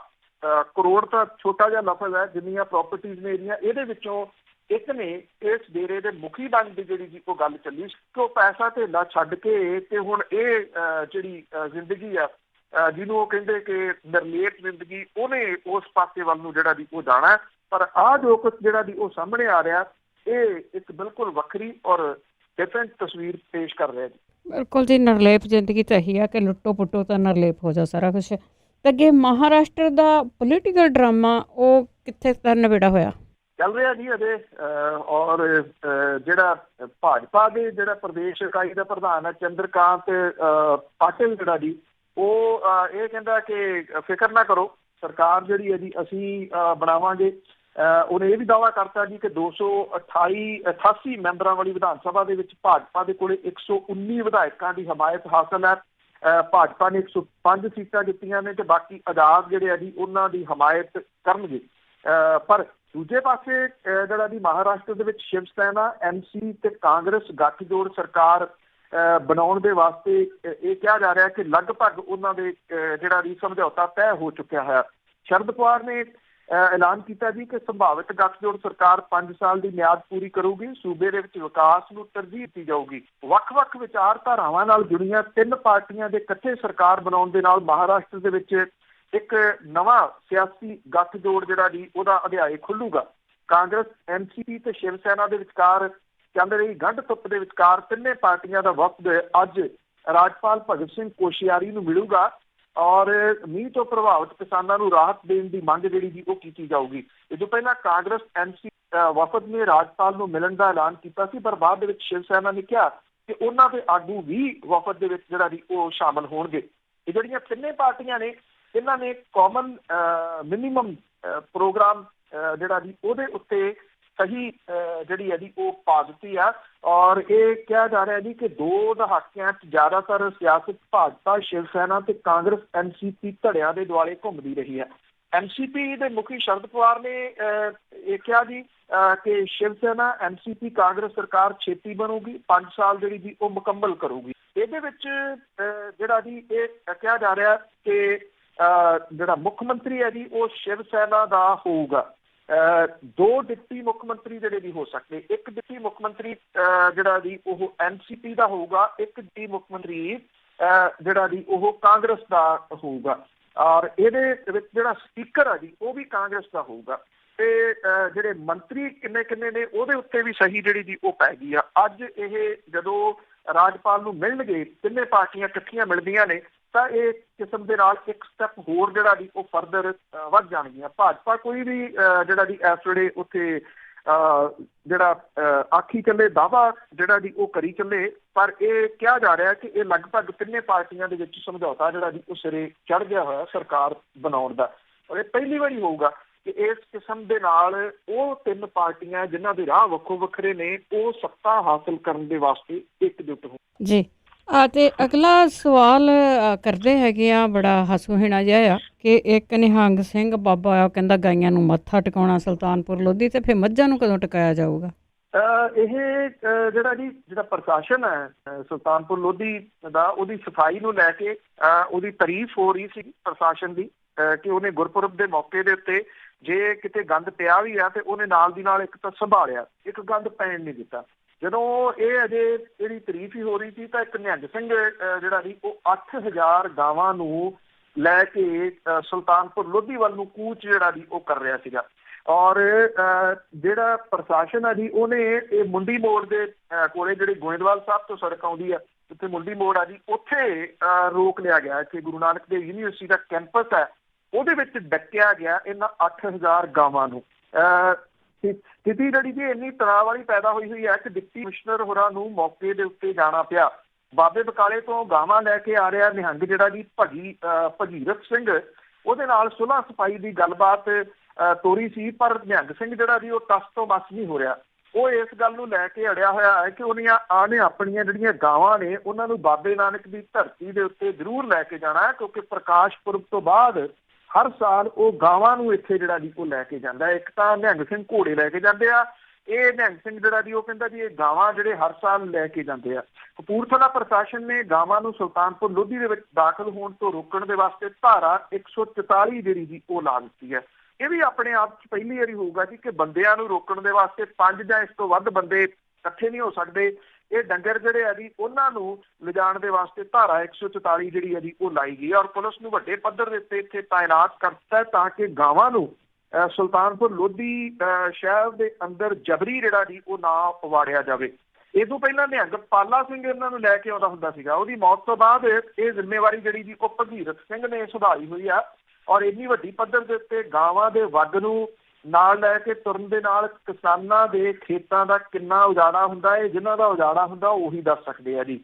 ਕਰੋੜ ਤਾਂ ਛੋਟਾ ਜਿਹਾ ਲਫ਼ਜ਼ ਹੈ, ਜਿੰਨੀਆਂ ਪ੍ਰਾਪਰਟੀਜ਼ ਨੇ ਇਹਦੀਆਂ, ਇਹਦੇ ਵਿੱਚੋਂ ਇੱਕ ਨੇ ਇਸ ਡੇਰੇ ਦੇ ਮੁਖੀ ਬਣਨ ਦੀ ਜਿਹੜੀ ਜੀ ਉਹ ਗੱਲ ਚੱਲੀ ਕਿ ਉਹ ਪੈਸਾ ਧੇਲਾ ਛੱਡ ਕੇ ਤੇ ਹੁਣ ਇਹ ਜਿਹੜੀ ਜ਼ਿੰਦਗੀ ਆ ਜਿਹਨੂੰ ਉਹ ਕਹਿੰਦੇ ਕਿ ਨਿਰਲੇਪ ਜ਼ਿੰਦਗੀ, ਉਹਨੇ ਉਸ ਪਾਸੇ ਵੱਲ ਨੂੰ ਜਿਹੜਾ ਜੀ ਉਹ ਜਾਣਾ। ਪਰ ਆਹ ਜੋ ਕੁਛ ਜਿਹੜਾ ਜੀ ਉਹ ਸਾਹਮਣੇ ਆ ਰਿਹਾ ਇਹ ਇੱਕ ਬਿਲਕੁਲ ਵੱਖਰੀ ਔਰ ਡਿਫਰੈਂਟ ਤਸਵੀਰ ਪੇਸ਼ ਕਰ ਰਿਹਾ ਜੀ। ਬਿਲਕੁਲ ਜੀ, ਨਿਰਲੇਪ ਜ਼ਿੰਦਗੀ ਤਾਂ ਇਹੀ ਆ ਕਿ ਲੁੱਟੋ ਪੁੱਟੋ ਤਾਂ ਨਿਰਲੇਪ ਹੋ ਜਾ ਸਾਰਾ ਕੁਛ। ਤੇ ਅੱਗੇ ਮਹਾਰਾਸ਼ਟਰ ਦਾ ਪੋਲੀਟੀਕਲ ਡਰਾਮਾ ਉਹ ਕਿੱਥੇ ਤੱਕ ਨਿਬੇੜਾ ਹੋਇਆ? ਚੱਲ ਰਿਹਾ ਜੀ ਅਜੇ, ਔਰ ਜਿਹੜਾ ਭਾਜਪਾ ਦੇ ਜਿਹੜਾ ਪ੍ਰਦੇਸ਼ ਇਕਾਈ ਦਾ ਪ੍ਰਧਾਨ ਹੈ ਚੰਦਰਕਾਂਤ ਪਾਟਿਲ ਜਿਹੜਾ ਜੀ ਉਹ ਇਹ ਕਹਿੰਦਾ ਕਿ ਫਿਕਰ ਨਾ ਕਰੋ, ਸਰਕਾਰ ਜਿਹੜੀ ਹੈ ਜੀ ਅਸੀਂ ਬਣਾਵਾਂਗੇ। ਉਹਨੇ ਇਹ ਵੀ ਦਾਅਵਾ ਕਰਤਾ ਜੀ ਕਿ 288 ਮੈਂਬਰਾਂ ਵਾਲੀ ਵਿਧਾਨ ਸਭਾ ਦੇ ਵਿੱਚ ਭਾਜਪਾ ਦੇ ਕੋਲੇ 119 ਵਿਧਾਇਕਾਂ ਦੀ ਹਮਾਇਤ ਹਾਸਲ ਹੈ। ਭਾਜਪਾ ਨੇ 105 ਸੀਟਾਂ ਜਿੱਤੀਆਂ ਨੇ ਤੇ ਬਾਕੀ ਆਜ਼ਾਦ ਜਿਹੜੇ ਆ ਜੀ ਉਹਨਾਂ ਦੀ ਹਮਾਇਤ ਕਰਨਗੇ। ਪਰ ਦੂਜੇ ਪਾਸੇ ਜਿਹੜਾ ਜੀ ਮਹਾਰਾਸ਼ਟਰ ਦੇ ਵਿੱਚ ਸ਼ਿਵ ਸੈਨਾ, MC ਤੇ ਕਾਂਗਰਸ ਗੱਠਜੋੜ ਸਰਕਾਰ ਬਣਾਉਣ ਦੇ ਵਾਸਤੇ ਇਹ ਕਿਹਾ ਜਾ ਰਿਹਾ ਕਿ ਲਗਭਗ ਉਹਨਾਂ ਦੇ ਜਿਹੜਾ ਵੀ ਸਮਝੌਤਾ ਤੈਅ ਹੋ ਚੁੱਕਿਆ ਹੈ। ਸ਼ਰਦ ਪਵਾਰ ਨੇ ਐਲਾਨ ਕੀਤਾ ਜੀ ਕਿ ਸੰਭਾਵਿਤ ਗੱਠਜੋੜ ਸਰਕਾਰ 5 ਸਾਲ ਦੀ ਮਿਆਦ ਪੂਰੀ ਕਰੂਗੀ। ਸੂਬੇ ਦੇ ਵਿੱਚ ਵਿਕਾਸ ਨੂੰ ਤਰਜੀਹ ਦਿੱਤੀ ਜਾਊਗੀ। ਵੱਖ-ਵੱਖ ਵਿਚਾਰਧਾਰਾਵਾਂ ਨਾਲ ਜੁੜੀਆਂ 3 ਪਾਰਟੀਆਂ ਦੇ ਇਕੱਠੇ ਸਰਕਾਰ ਬਣਾਉਣ ਦੇ ਨਾਲ ਮਹਾਰਾਸ਼ਟਰ ਦੇ ਵਿੱਚ ਇੱਕ ਨਵਾਂ ਸਿਆਸੀ ਗੱਠਜੋੜ ਜਿਹੜਾ ਜੀ ਉਹਦਾ ਅਧਿਆਇ ਖੁੱਲੂਗਾ। ਕਾਂਗਰਸ, NCP ਤੇ ਸ਼ਿਵ ਸੈਨਾ ਦੇ ਵਿਚਕਾਰ ਚੱਲ ਰਹੀ ਗੰਢ ਧੁੱਪ ਦੇ ਵਿਚਕਾਰ ਤਿੰਨੇ ਪਾਰਟੀਆਂ ਦਾ ਵਫਦ ਅੱਜ ਰਾਜਪਾਲ ਭਗਤ ਸਿੰਘ ਕੋਸ਼ਿਆਰੀ ਨੂੰ ਮਿਲੂਗਾ ਔਰ ਮੀਂਹ ਤੋਂ ਪ੍ਰਭਾਵਿਤ ਕਿਸਾਨਾਂ ਨੂੰ ਰਾਹਤ ਦੇਣ ਦੀ ਮੰਗ ਜਿਹੜੀ ਜੀ ਉਹ ਕੀਤੀ ਜਾਊਗੀ। ਇਹ ਤੋਂ ਪਹਿਲਾਂ ਕਾਂਗਰਸ NCP ਵਫਦ ਨੇ ਰਾਜਪਾਲ ਨੂੰ ਮਿਲਣ ਦਾ ਐਲਾਨ ਕੀਤਾ ਸੀ, ਪਰ ਬਾਅਦ ਦੇ ਵਿੱਚ ਸ਼ਿਵ ਸੈਨਾ ਨੇ ਕਿਹਾ ਕਿ ਉਹਨਾਂ ਦੇ ਆਗੂ ਵੀ ਵਫਦ ਦੇ ਵਿੱਚ ਜਿਹੜਾ ਜੀ ਉਹ ਸ਼ਾਮਲ ਹੋਣਗੇ। ਇਹ ਜਿਹੜੀਆਂ ਤਿੰਨੇ ਪਾਰਟੀਆਂ ਨੇ ਇਹਨਾਂ ਨੇ ਕਾਮਨ ਮਿਨੀਮਮ ਪ੍ਰੋਗਰਾਮ ਜਿਹੜਾ ਜੀ ਉਹਦੇ ਉੱਤੇ ਸਹੀ ਜਿਹੜੀ ਹੈ ਜੀ ਉਹ ਪਾ ਦਿੱਤੀ ਆ ਔਰ ਇਹ ਕਿਹਾ ਜਾ ਰਿਹਾ ਜੀ ਕਿ 2 ਦਹਾਕਿਆਂ 'ਚ ਜ਼ਿਆਦਾਤਰ ਸਿਆਸਤ ਭਾਜਪਾ, ਸ਼ਿਵ ਸੈਨਾ ਤੇ ਕਾਂਗਰਸ NCP ਧੜਿਆਂ ਦੇ ਦੁਆਲੇ ਘੁੰਮਦੀ ਰਹੀ ਹੈ। NCP ਦੇ ਮੁਖੀ ਸ਼ਰਦ ਪਵਾਰ ਨੇ ਇਹ ਕਿਹਾ ਜੀ ਕਿ ਸ਼ਿਵ ਸੈਨਾ, NCP, ਕਾਂਗਰਸ ਸਰਕਾਰ ਛੇਤੀ ਬਣੂਗੀ, 5 ਸਾਲ ਜਿਹੜੀ ਜੀ ਉਹ ਮੁਕੰਮਲ ਕਰੂਗੀ। ਇਹਦੇ ਵਿੱਚ ਜਿਹੜਾ ਜੀ ਇਹ ਕਿਹਾ ਜਾ ਰਿਹਾ ਕਿ ਜਿਹੜਾ ਮੁੱਖ ਮੰਤਰੀ ਹੈ ਜੀ ਉਹ ਸ਼ਿਵ ਸੈਨਾ ਦਾ ਹੋਊਗਾ। 2 ਡਿਪਟੀ ਮੁੱਖ ਮੰਤਰੀ ਜਿਹੜੇ ਵੀ ਹੋ ਸਕਦੇ। ਇੱਕ ਡਿਪਟੀ ਮੁੱਖ ਮੰਤਰੀ ਜਿਹੜਾ ਜੀ ਉਹ NCP ਦਾ ਹੋਊਗਾ, ਇੱਕ ਡਿਪਟੀ ਮੁੱਖ ਮੰਤਰੀ ਜਿਹੜਾ ਜੀ ਉਹ ਕਾਂਗਰਸ ਦਾ ਹੋਊਗਾ ਔਰ ਇਹਦੇ ਵਿੱਚ ਜਿਹੜਾ ਸਪੀਕਰ ਆ ਜੀ ਉਹ ਵੀ ਕਾਂਗਰਸ ਦਾ ਹੋਊਗਾ ਤੇ ਜਿਹੜੇ ਮੰਤਰੀ ਕਿੰਨੇ ਨੇ ਉਹਦੇ ਉੱਤੇ ਵੀ ਸਹੀ ਜਿਹੜੀ ਜੀ ਉਹ ਪੈ ਗਈ ਆ। ਅੱਜ ਇਹ ਜਦੋਂ ਰਾਜਪਾਲ ਨੂੰ ਮਿਲਣਗੇ, ਤਿੰਨੇ ਪਾਰਟੀਆਂ ਇਕੱਠੀਆਂ ਮਿਲਦੀਆਂ ਨੇ ਤਾਂ ਇਹ ਕਿਸਮ ਦੇ ਨਾਲ ਇੱਕ ਸਟੈਪ ਹੋਰ ਜਿਹੜਾ ਜੀ ਉਹ ਫਰਦਰ ਵੱਧ ਜਾਣਗੀਆਂ। ਭਾਜਪਾ ਕੋਈ ਵੀ ਜਿਹੜਾ ਜੀ ਇਸ ਵੇਲੇ ਉੱਥੇ ਜਿਹੜਾ ਆਖੀ ਚੱਲੇ ਦਾਅਵਾ ਜਿਹੜਾ ਜੀ ਉਹ ਕਰੀ ਚੱਲੇ, ਪਰ ਇਹ ਕਿਹਾ ਜਾ ਰਿਹਾ ਕਿ ਇਹ ਲਗਭਗ ਤਿੰਨੇ ਪਾਰਟੀਆਂ ਦੇ ਵਿੱਚ ਸਮਝੌਤਾ ਜਿਹੜਾ ਜੀ ਉਹ ਸਿਰੇ ਚੜ੍ਹ ਗਿਆ ਹੋਇਆ ਸਰਕਾਰ ਬਣਾਉਣ ਦਾ ਔਰ ਇਹ ਪਹਿਲੀ ਵਾਰੀ ਹੋਊਗਾ ਕਿ ਇਸ ਕਿਸਮ ਦੇ ਨਾਲ ਉਹ 3 ਪਾਰਟੀਆਂ ਜਿਨ੍ਹਾਂ ਦੇ ਰਾਹ ਵੱਖੋ ਵੱਖਰੇ ਨੇ ਉਹ ਸੱਤਾ ਹਾਸਲ ਕਰਨ ਦੇ ਵਾਸਤੇ ਇਕਜੁੱਟ ਹੋਣ। ਜੀ ਤੇ ਅਗਲਾ ਸਵਾਲ ਕਰਦੇ ਹੈਗੇ ਆ, ਬੜਾ ਹਾਸੋਹੀਣਾ ਜਿਹਾ ਆ ਕਿ ਇੱਕ ਨਿਹੰਗ ਸਿੰਘ ਬਾਬਾ ਆ, ਕਹਿੰਦਾ ਗਾਈਆਂ ਨੂੰ ਮੱਥਾ ਟਿਕਾਉਣਾ ਸੁਲਤਾਨਪੁਰ ਲੋਧੀ, ਤੇ ਫਿਰ ਮੱਝਾਂ ਨੂੰ ਕਦੋਂ ਟਿਕਾਇਆ ਜਾਊਗਾ? ਇਹ ਜਿਹੜਾ ਪ੍ਰਸ਼ਾਸਨ ਹੈ ਸੁਲਤਾਨਪੁਰ ਲੋਧੀ ਦਾ, ਉਹਦੀ ਸਫਾਈ ਨੂੰ ਲੈ ਕੇ ਉਹਦੀ ਤਾਰੀਫ ਹੋ ਰਹੀ ਸੀ ਪ੍ਰਸ਼ਾਸਨ ਦੀ ਕਿ ਉਹਨੇ ਗੁਰਪੁਰਬ ਦੇ ਮੌਕੇ ਦੇ ਉੱਤੇ ਜੇ ਕਿਤੇ ਗੰਦ ਪਿਆ ਵੀ ਆ ਤੇ ਉਹਨੇ ਨਾਲ ਦੀ ਨਾਲ ਇੱਕ ਤਾਂ ਸੰਭਾਲਿਆ, ਇੱਕ ਗੰਦ ਪੈਣ ਨਹੀਂ ਦਿੱਤਾ। ਜਦੋਂ ਇਹ ਅਜੇ ਇਹਦੀ ਤਾਰੀਫ ਹੀ ਹੋ ਰਹੀ ਸੀ ਤਾਂ ਇੱਕ ਨਿਹੰਗ ਸਿੰਘ ਜਿਹੜਾ ਸੀ ਉਹ 8000 ਗਾਵਾਂ ਨੂੰ ਲੈ ਕੇ ਸੁਲਤਾਨਪੁਰ ਲੋਧੀ ਵੱਲ ਨੂੰ ਕੂਚ ਜਿਹੜਾ ਜੀ ਉਹ ਕਰ ਰਿਹਾ ਸੀਗਾ ਔਰ ਜਿਹੜਾ ਪ੍ਰਸ਼ਾਸਨ ਆ ਜੀ ਉਹਨੇ ਇਹ ਮੁੰਡੀ ਮੋੜ ਦੇ ਕੋਲੇ ਜਿਹੜੀ ਗੋਇੰਦਵਾਲ ਸਾਹਿਬ ਤੋਂ ਸੜਕ ਆਉਂਦੀ ਆ, ਉੱਥੇ ਮੁੰਡੀ ਮੋੜ ਆ ਜੀ, ਉੱਥੇ ਰੋਕ ਲਿਆ ਗਿਆ। ਇੱਥੇ ਗੁਰੂ ਨਾਨਕ ਦੇਵ ਯੂਨੀਵਰਸਿਟੀ ਦਾ ਕੈਂਪਸ ਹੈ, ਉਹਦੇ ਵਿੱਚ ਡੱਕਿਆ ਗਿਆ ਇਹਨਾਂ 8000 ਗਾਵਾਂ ਨੂੰ। ਸਥਿਤੀ ਜਿਹੜੀ ਜੀ ਇੰਨੀ ਤਣਾਅ ਵਾਲੀ ਪੈਦਾ ਹੋਈ ਹੈ ਕਿ ਡਿਪਟੀ ਕਮਿਸ਼ਨਰ ਹੋਰਾਂ ਨੂੰ ਮੌਕੇ ਦੇ ਉੱਤੇ ਜਾਣਾ ਪਿਆ। ਬਾਬੇ ਬਕਾਲੇ ਤੋਂ ਗਾਵਾਂ ਲੈ ਕੇ ਆ ਰਿਹਾ ਨਿਹੰਗ ਜਿਹੜਾ ਜੀ ਭਗੀਰਥ ਸਿੰਘ, ਉਹਦੇ ਨਾਲ ਸੁਲ੍ਹਾ ਸਫਾਈ ਦੀ ਗੱਲਬਾਤ ਤੋਰੀ ਸੀ, ਪਰ ਨਿਹੰਗ ਸਿੰਘ ਜਿਹੜਾ ਜੀ ਉਹ ਟਸ ਤੋਂ ਬਸ ਨਹੀਂ ਹੋ ਰਿਹਾ। ਉਹ ਇਸ ਗੱਲ ਨੂੰ ਲੈ ਕੇ ਅੜਿਆ ਹੋਇਆ ਹੈ ਕਿ ਉਹਨੇ ਆਪਣੀਆਂ ਜਿਹੜੀਆਂ ਗਾਵਾਂ ਨੇ ਉਹਨਾਂ ਨੂੰ ਬਾਬੇ ਨਾਨਕ ਦੀ ਧਰਤੀ ਦੇ ਉੱਤੇ ਜ਼ਰੂਰ ਲੈ ਕੇ ਜਾਣਾ ਹੈ, ਕਿਉਂਕਿ ਪ੍ਰਕਾਸ਼ ਪੁਰਬ ਤੋਂ ਬਾਅਦ ਹਰ ਸਾਲ ਉਹ ਗਾਵਾਂ ਨੂੰ ਇੱਥੇ ਜਿਹੜਾ ਜੀ ਉਹ ਲੈ ਕੇ ਜਾਂਦਾ। ਇੱਕ ਤਾਂ ਨਿਹੰਗ ਸਿੰਘ ਘੋੜੇ ਲੈ ਕੇ ਜਾਂਦੇ ਆ, ਇਹ ਨਿਹੰਗ ਸਿੰਘ ਜਿਹੜਾ ਜੀ ਉਹ ਕਹਿੰਦਾ ਜੀ ਇਹ ਗਾਵਾਂ ਜਿਹੜੇ ਹਰ ਸਾਲ ਲੈ ਕੇ ਜਾਂਦੇ ਆ। ਕਪੂਰਥਲਾ ਪ੍ਰਸ਼ਾਸਨ ਨੇ ਗਾਵਾਂ ਨੂੰ ਸੁਲਤਾਨਪੁਰ ਲੋਧੀ ਦੇ ਵਿੱਚ ਦਾਖਲ ਹੋਣ ਤੋਂ ਰੋਕਣ ਦੇ ਵਾਸਤੇ ਧਾਰਾ 144 ਜਿਹੜੀ ਜੀ ਉਹ ਲਾ ਦਿੱਤੀ ਹੈ। ਇਹ ਵੀ ਆਪਣੇ ਆਪ 'ਚ ਪਹਿਲੀ ਵਾਰੀ ਹੋਊਗਾ ਜੀ ਕਿ ਬੰਦਿਆਂ ਨੂੰ ਰੋਕਣ ਦੇ ਵਾਸਤੇ 5 ਜਾਂ ਇਸ ਤੋਂ ਵੱਧ ਬੰਦੇ ਇਕੱਠੇ ਨਹੀਂ ਹੋ ਸਕਦੇ। ਇਹ ਡੰਗਰ ਜਿਹੜੇ ਆ ਜੀ ਉਹਨਾਂ ਨੂੰ ਲਿਜਾਣ ਦੇ ਵਾਸਤੇ ਧਾਰਾ 144 ਜਿਹੜੀ ਹੈ ਜੀ ਉਹ ਲਾਈ ਗਈ ਔਰ ਪੁਲਿਸ ਨੂੰ ਵੱਡੇ ਪੱਧਰ ਦੇ ਉੱਤੇ ਇੱਥੇ ਤਾਇਨਾਤ ਕਰਤਾ ਤਾਂ ਕਿ ਗਾਵਾਂ ਨੂੰ ਸੁਲਤਾਨਪੁਰ ਲੋਧੀ ਸ਼ਹਿਰ ਦੇ ਅੰਦਰ ਜਬਰੀ ਜਿਹੜਾ ਜੀ ਉਹ ਨਾ ਵਾੜਿਆ ਜਾਵੇ। ਇਹ ਤੋਂ ਪਹਿਲਾਂ ਨਿਹੰਗ ਪਾਲਾ ਸਿੰਘ ਇਹਨਾਂ ਨੂੰ ਲੈ ਕੇ ਆਉਂਦਾ ਹੁੰਦਾ ਸੀਗਾ। ਉਹਦੀ ਮੌਤ ਤੋਂ ਬਾਅਦ ਇਹ ਜ਼ਿੰਮੇਵਾਰੀ ਜਿਹੜੀ ਜੀ ਉਹ ਭਗੀਰਥ ਸਿੰਘ ਨੇ ਸੰਭਾਲੀ ਹੋਈ ਆ ਔਰ ਇੰਨੀ ਵੱਡੀ ਪੱਧਰ ਦੇ ਉੱਤੇ ਗਾਵਾਂ ਦੇ ਵੱਗ ਨੂੰ ਨਾਲ ਲੈ ਕੇ ਤੁਰਨ ਦੇ ਨਾਲ ਕਿਸਾਨਾਂ ਦੇ ਖੇਤਾਂ ਦਾ ਕਿੰਨਾ ਉਜਾੜਾ ਹੁੰਦਾ ਹੈ। ਜਿਨ੍ਹਾਂ ਦਾ ਉਜਾੜਾ ਹੁੰਦਾ ਉਹੀ ਦੱਸ ਸਕਦੇ ਆ ਜੀ।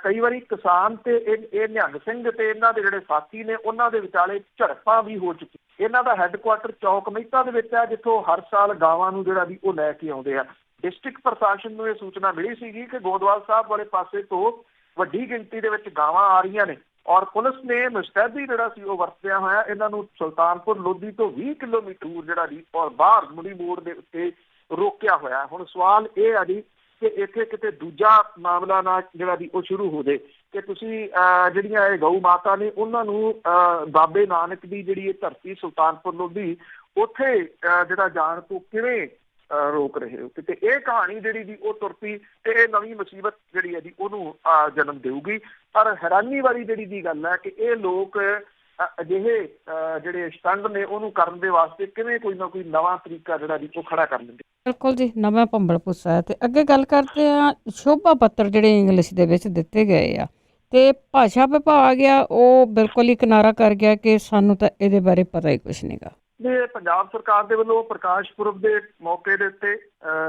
ਕਈ ਵਾਰੀ ਕਿਸਾਨ ਤੇ ਇਹ ਨਿਹੰਗ ਸਿੰਘ ਤੇ ਇਹਨਾਂ ਦੇ ਜਿਹੜੇ ਸਾਥੀ ਨੇ ਉਹਨਾਂ ਦੇ ਵਿਚਾਲੇ ਝੜਪਾਂ ਵੀ ਹੋ ਚੁੱਕੀ। ਇਹਨਾਂ ਦਾ ਹੈੱਡਕੁਆਟਰ ਚੌਕ ਮਹਿਤਾ ਦੇ ਵਿੱਚ ਹੈ, ਜਿੱਥੋਂ ਹਰ ਸਾਲ ਗਾਵਾਂ ਨੂੰ ਜਿਹੜਾ ਵੀ ਉਹ ਲੈ ਕੇ ਆਉਂਦੇ ਆ। ਡਿਸਟ੍ਰਿਕਟ ਪ੍ਰਸ਼ਾਸਨ ਨੂੰ ਇਹ ਸੂਚਨਾ ਮਿਲੀ ਸੀਗੀ ਕਿ ਗੋਦਵਾਲ ਸਾਹਿਬ ਵਾਲੇ ਪਾਸੇ ਤੋਂ ਵੱਡੀ ਗਿਣਤੀ ਦੇ ਵਿੱਚ ਗਾਵਾਂ ਆ ਰਹੀਆਂ ਨੇ ਔਰ ਪੁਲਿਸ ਨੇ ਮੁਸਤੈਦੀ ਜਿਹੜਾ ਸੀ ਉਹ ਵਰਤਿਆ ਹੋਇਆ ਇਹਨਾਂ ਨੂੰ ਸੁਲਤਾਨਪੁਰ ਲੋਧੀ ਤੋਂ 20 ਕਿਲੋਮੀਟਰ ਦੂਰ ਜਿਹੜਾ ਜੀ ਔਰ ਬਾਹਰ ਮੁੰਡੀ ਮੋੜ ਦੇ ਉੱਤੇ ਰੋਕਿਆ ਹੋਇਆ। ਹੁਣ ਸਵਾਲ ਇਹ ਆ ਜੀ ਕਿ ਇੱਥੇ ਕਿਤੇ ਦੂਜਾ ਮਾਮਲਾ ਨਾ ਜਿਹੜਾ ਦੀ ਉਹ ਸ਼ੁਰੂ ਹੋ ਜਾਏ ਕਿ ਤੁਸੀਂ ਜਿਹੜੀਆਂ ਇਹ ਗਊ ਮਾਤਾ ਨੇ ਉਹਨਾਂ ਨੂੰ ਬਾਬੇ ਨਾਨਕ ਦੀ ਜਿਹੜੀ ਇਹ ਧਰਤੀ ਸੁਲਤਾਨਪੁਰ ਲੋਧੀ ਉੱਥੇ ਜਿਹੜਾ ਜਾਣ ਤੋਂ ਕਿਵੇਂ ਰੋਕ ਰਹੇ ਹੋ। ਕਿਤੇ ਇਹ ਕਹਾਣੀ ਜਿਹੜੀ ਦੀ ਉਹ ਤੁਰ ਪਈ ਤੇ ਇਹ ਨਵੀਂ ਮੁਸੀਬਤ ਜਿਹੜੀ ਹੈ ਜੀ ਉਹਨੂੰ ਜਨਮ ਦੇਊਗੀ। ਪਰ ਹੈਰਾਨੀ ਵਾਲੀ ਜਿਹੜੀ ਦੀ ਗੱਲ ਹੈ ਕਿ ਇਹ ਲੋਕ ਅਜਿਹੇ ਜਿਹੜੇ ਸਟੰਡ ਨੇ ਉਹਨੂੰ ਕਰਨ ਦੇ ਵਾਸਤੇ ਕਿਵੇਂ ਕੋਈ ਨਾ ਕੋਈ ਨਵਾਂ ਤਰੀਕਾ ਜਿਹੜਾ ਜੀ ਉਹ ਖੜਾ ਕਰ ਲੈਂਦੇ। ਬਿਲਕੁਲ ਜੀ, ਨਵਾਂ ਭੰਬਲ ਪੁੱਸਾ ਹੈ। ਤੇ ਅੱਗੇ ਗੱਲ ਕਰਦੇ ਆ ਸ਼ੋਭਾ ਪੱਤਰ ਜਿਹੜੇ ਇੰਗਲਿਸ਼ ਦੇ ਵਿੱਚ ਦਿੱਤੇ ਗਏ ਆ ਤੇ ਭਾਸ਼ਾ ਵਿਭਾਗ ਆ ਉਹ ਬਿਲਕੁਲ ਹੀ ਕਿਨਾਰਾ ਕਰ ਗਿਆ ਕਿ ਸਾਨੂੰ ਤਾਂ ਇਹਦੇ ਬਾਰੇ ਪਤਾ ਹੀ ਕੁਛ ਨਹੀਂਗਾ। ਇਹ ਪੰਜਾਬ ਸਰਕਾਰ ਦੇ ਵੱਲੋਂ ਪ੍ਰਕਾਸ਼ ਪੁਰਬ ਦੇ ਮੌਕੇ ਦੇ ਉੱਤੇ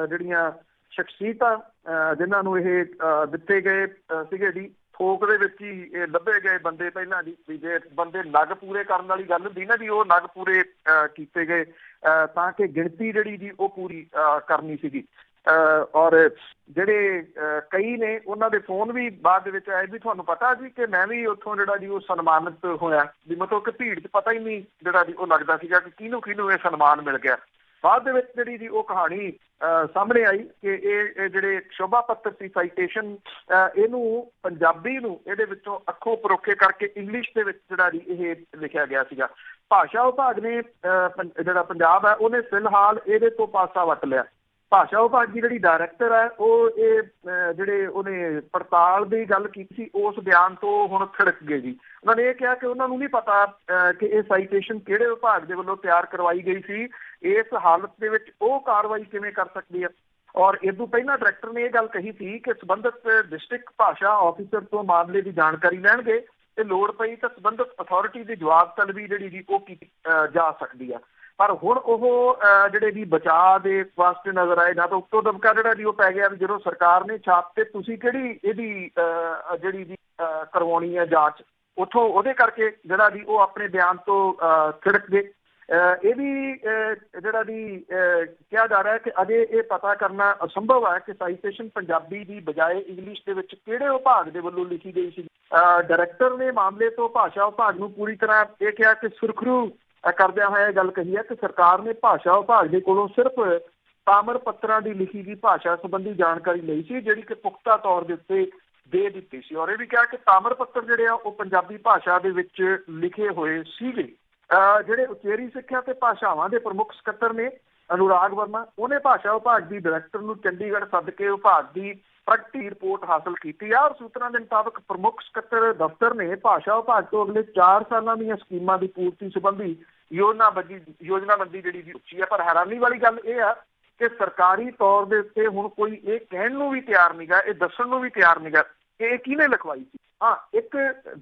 ਜਿਹੜੀਆਂ ਸ਼ਖਸੀਅਤਾਂ ਜਿਨ੍ਹਾਂ ਨੂੰ ਇਹ ਦਿੱਤੇ ਗਏ ਸੀਗੇ ਜੀ, ਥੋਕ ਦੇ ਵਿੱਚ ਹੀ ਇਹ ਲੱਭੇ ਗਏ ਬੰਦੇ ਪਹਿਲਾਂ ਦੀ ਵੀ ਜੇ ਬੰਦੇ ਨਗ ਪੂਰੇ ਕਰਨ ਵਾਲੀ ਗੱਲ ਹੁੰਦੀ ਨਾ ਜੀ, ਉਹ ਨਗ ਪੂਰੇ ਕੀਤੇ ਗਏ ਤਾਂ ਕਿ ਗਿਣਤੀ ਜਿਹੜੀ ਜੀ ਉਹ ਪੂਰੀ ਕਰਨੀ ਸੀਗੀ। ਔਰ ਜਿਹੜੇ ਕਈ ਨੇ ਉਹਨਾਂ ਦੇ ਫੋਨ ਵੀ ਬਾਅਦ ਦੇ ਵਿੱਚ ਆਏ ਵੀ ਤੁਹਾਨੂੰ ਪਤਾ ਜੀ ਕਿ ਮੈਂ ਵੀ ਉੱਥੋਂ ਜਿਹੜਾ ਜੀ ਉਹ ਸਨਮਾਨਿਤ ਹੋਇਆ, ਵੀ ਮਤਲਬ ਕਿ ਭੀੜ 'ਚ ਪਤਾ ਹੀ ਨਹੀਂ ਜਿਹੜਾ ਜੀ ਉਹ ਲੱਗਦਾ ਸੀਗਾ ਕਿ ਕਿਹਨੂੰ ਕਿਹਨੂੰ ਇਹ ਸਨਮਾਨ ਮਿਲ ਗਿਆ। ਬਾਅਦ ਦੇ ਵਿੱਚ ਜਿਹੜੀ ਜੀ ਉਹ ਕਹਾਣੀ ਸਾਹਮਣੇ ਆਈ ਕਿ ਇਹ ਜਿਹੜੇ ਸ਼ੋਭਾ ਪੱਤਰ ਸੀ ਸਾਈਟੇਸ਼ਨ, ਇਹਨੂੰ ਪੰਜਾਬੀ ਨੂੰ ਇਹਦੇ ਵਿੱਚੋਂ ਅੱਖੋਂ ਪਰੋਖੇ ਕਰਕੇ ਇੰਗਲਿਸ਼ ਦੇ ਵਿੱਚ ਜਿਹੜਾ ਜੀ ਇਹ ਲਿਖਿਆ ਗਿਆ ਸੀਗਾ। ਭਾਸ਼ਾ ਵਿਭਾਗ ਨੇ ਜਿਹੜਾ ਪੰਜਾਬ ਹੈ ਉਹਨੇ ਫਿਲਹਾਲ ਇਹਦੇ ਤੋਂ ਪਾਸਾ ਵੱਟ ਲਿਆ। ਭਾਸ਼ਾ ਵਿਭਾਗ ਦੀ ਜਿਹੜੀ ਡਾਇਰੈਕਟਰ ਹੈ ਉਹ ਇਹ ਜਿਹੜੇ ਉਹਨੇ ਪੜਤਾਲ ਦੀ ਗੱਲ ਕੀਤੀ ਸੀ ਉਸ ਬਿਆਨ ਤੋਂ ਹੁਣ ਥਿੜਕ ਗਏ ਜੀ। ਉਹਨਾਂ ਨੇ ਇਹ ਕਿਹਾ ਕਿ ਉਹਨਾਂ ਨੂੰ ਨਹੀਂ ਪਤਾ ਕਿ ਇਹ ਸਾਈਟੇਸ਼ਨ ਕਿਹੜੇ ਵਿਭਾਗ ਦੇ ਵੱਲੋਂ ਤਿਆਰ ਕਰਵਾਈ ਗਈ ਸੀ, ਇਸ ਹਾਲਤ ਦੇ ਵਿੱਚ ਉਹ ਕਾਰਵਾਈ ਕਿਵੇਂ ਕਰ ਸਕਦੀ ਹੈ। ਔਰ ਇਸ ਤੋਂ ਪਹਿਲਾਂ ਡਾਇਰੈਕਟਰ ਨੇ ਇਹ ਗੱਲ ਕਹੀ ਸੀ ਕਿ ਸੰਬੰਧਿਤ ਡਿਸਟ੍ਰਿਕਟ ਭਾਸ਼ਾ ਆਫਿਸਰ ਤੋਂ ਮਾਮਲੇ ਦੀ ਜਾਣਕਾਰੀ ਲੈਣਗੇ ਤੇ ਲੋੜ ਪਈ ਤਾਂ ਸੰਬੰਧਿਤ ਅਥਾਰਟੀ ਦੀ ਜਵਾਬ ਤਲਬੀ ਜਿਹੜੀ ਜੀ ਉਹ ਕੀਤੀ ਜਾ ਸਕਦੀ ਆ। ਪਰ ਹੁਣ ਉਹ ਜਿਹੜੇ ਵੀ ਬਚਾਅ ਦੇ ਵਾਸਤੇ ਨਜ਼ਰ ਆਏ ਨਾ ਤਾਂ ਉੱਤੋਂ ਦਬਕਾ ਜਿਹੜਾ ਜੀ ਉਹ ਪੈ ਗਿਆ ਵੀ ਜਦੋਂ ਸਰਕਾਰ ਨੇ ਛਾਪ ਤੇ ਤੁਸੀਂ ਕਿਹੜੀ ਇਹਦੀ ਜਿਹੜੀ ਜੀ ਕਰਵਾਉਣੀ ਹੈ ਜਾਂਚ, ਉੱਥੋਂ ਉਹਦੇ ਕਰਕੇ ਜਿਹੜਾ ਜੀ ਉਹ ਆਪਣੇ ਬਿਆਨ ਤੋਂ ਥਿੜਕ ਗਏ। ਇਹ ਵੀ ਜਿਹੜਾ ਦੀ ਕਿਹਾ ਜਾ ਰਿਹਾ ਹੈ ਕਿ ਅਜੇ ਇਹ ਪਤਾ ਕਰਨਾ ਅਸੰਭਵ ਹੈ ਕਿ ਸਾਈਟੇਸ਼ਨ ਪੰਜਾਬੀ ਦੀ ਬਜਾਏ ਇੰਗਲਿਸ਼ ਦੇ ਵਿੱਚ ਕਿਹੜੇ ਵਿਭਾਗ ਦੇ ਵੱਲੋਂ ਲਿਖੀ ਗਈ ਸੀ। ਡਾਇਰੈਕਟਰ ਨੇ ਮਾਮਲੇ ਤੋਂ ਭਾਸ਼ਾ ਵਿਭਾਗ ਨੂੰ ਪੂਰੀ ਤਰ੍ਹਾਂ ਇਹ ਕਿਹਾ ਕਿ ਸੁਰਖਰੂ ਕਰਦਿਆਂ ਹੋਇਆ ਇਹ ਗੱਲ ਕਹੀ ਹੈ ਕਿ ਸਰਕਾਰ ਨੇ ਭਾਸ਼ਾ ਵਿਭਾਗ ਦੇ ਕੋਲੋਂ ਸਿਰਫ ਤਾਮਰ ਪੱਤਰਾਂ ਦੀ ਲਿਖੀ ਗਈ ਭਾਸ਼ਾ ਸੰਬੰਧੀ ਜਾਣਕਾਰੀ ਲਈ ਸੀ ਜਿਹੜੀ ਕਿ ਪੁਖਤਾ ਤੌਰ ਦੇ ਉੱਤੇ ਦੇ ਦਿੱਤੀ ਸੀ। ਔਰ ਇਹ ਵੀ ਕਿਹਾ ਕਿ ਤਾਮਰ ਪੱਤਰ ਜਿਹੜੇ ਆ ਉਹ ਪੰਜਾਬੀ ਭਾਸ਼ਾ ਦੇ ਵਿੱਚ ਲਿਖੇ ਹੋਏ ਸੀਗੇ। ਜਿਹੜੇ ਉਚੇਰੀ ਸਿੱਖਿਆ ਤੇ ਭਾਸ਼ਾਵਾਂ ਦੇ ਪ੍ਰਮੁੱਖ ਸਕੱਤਰ ਨੇ ਅਨੁਰਾਗ ਵਰਮਾ, ਉਹਨੇ ਭਾਸ਼ਾ ਵਿਭਾਗ ਦੀ ਡਾਇਰੈਕਟਰ ਨੂੰ ਚੰਡੀਗੜ੍ਹ ਸੱਦ ਕੇ ਵਿਭਾਗ ਦੀ ਪ੍ਰਗਤੀ ਰਿਪੋਰਟ ਹਾਸਲ ਕੀਤੀ ਆ। ਔਰ ਸੂਤਰਾਂ ਦੇ ਮੁਤਾਬਕ ਪ੍ਰਮੁੱਖ ਸਕੱਤਰ ਦਫ਼ਤਰ ਨੇ ਭਾਸ਼ਾ ਵਿਭਾਗ ਤੋਂ ਅਗਲੇ 4 ਸਾਲਾਂ ਦੀਆਂ ਸਕੀਮਾਂ ਦੀ ਪੂਰਤੀ ਸੰਬੰਧੀ ਯੋਜਨਾਬੰਦੀ ਜਿਹੜੀ ਦੀ ਉੱਚੀ ਹੈ। ਪਰ ਹੈਰਾਨੀ ਵਾਲੀ ਗੱਲ ਇਹ ਆ ਕਿ ਸਰਕਾਰੀ ਤੌਰ ਦੇ ਉੱਤੇ ਹੁਣ ਕੋਈ ਇਹ ਕਹਿਣ ਨੂੰ ਵੀ ਤਿਆਰ ਨਹੀਂਗਾ, ਇਹ ਦੱਸਣ ਨੂੰ ਵੀ ਤਿਆਰ ਨਹੀਂਗਾ ਕਿ ਇਹ ਕਿਹਨੇ ਲਿਖਵਾਈ ਸੀ। ਹਾਂ, ਇੱਕ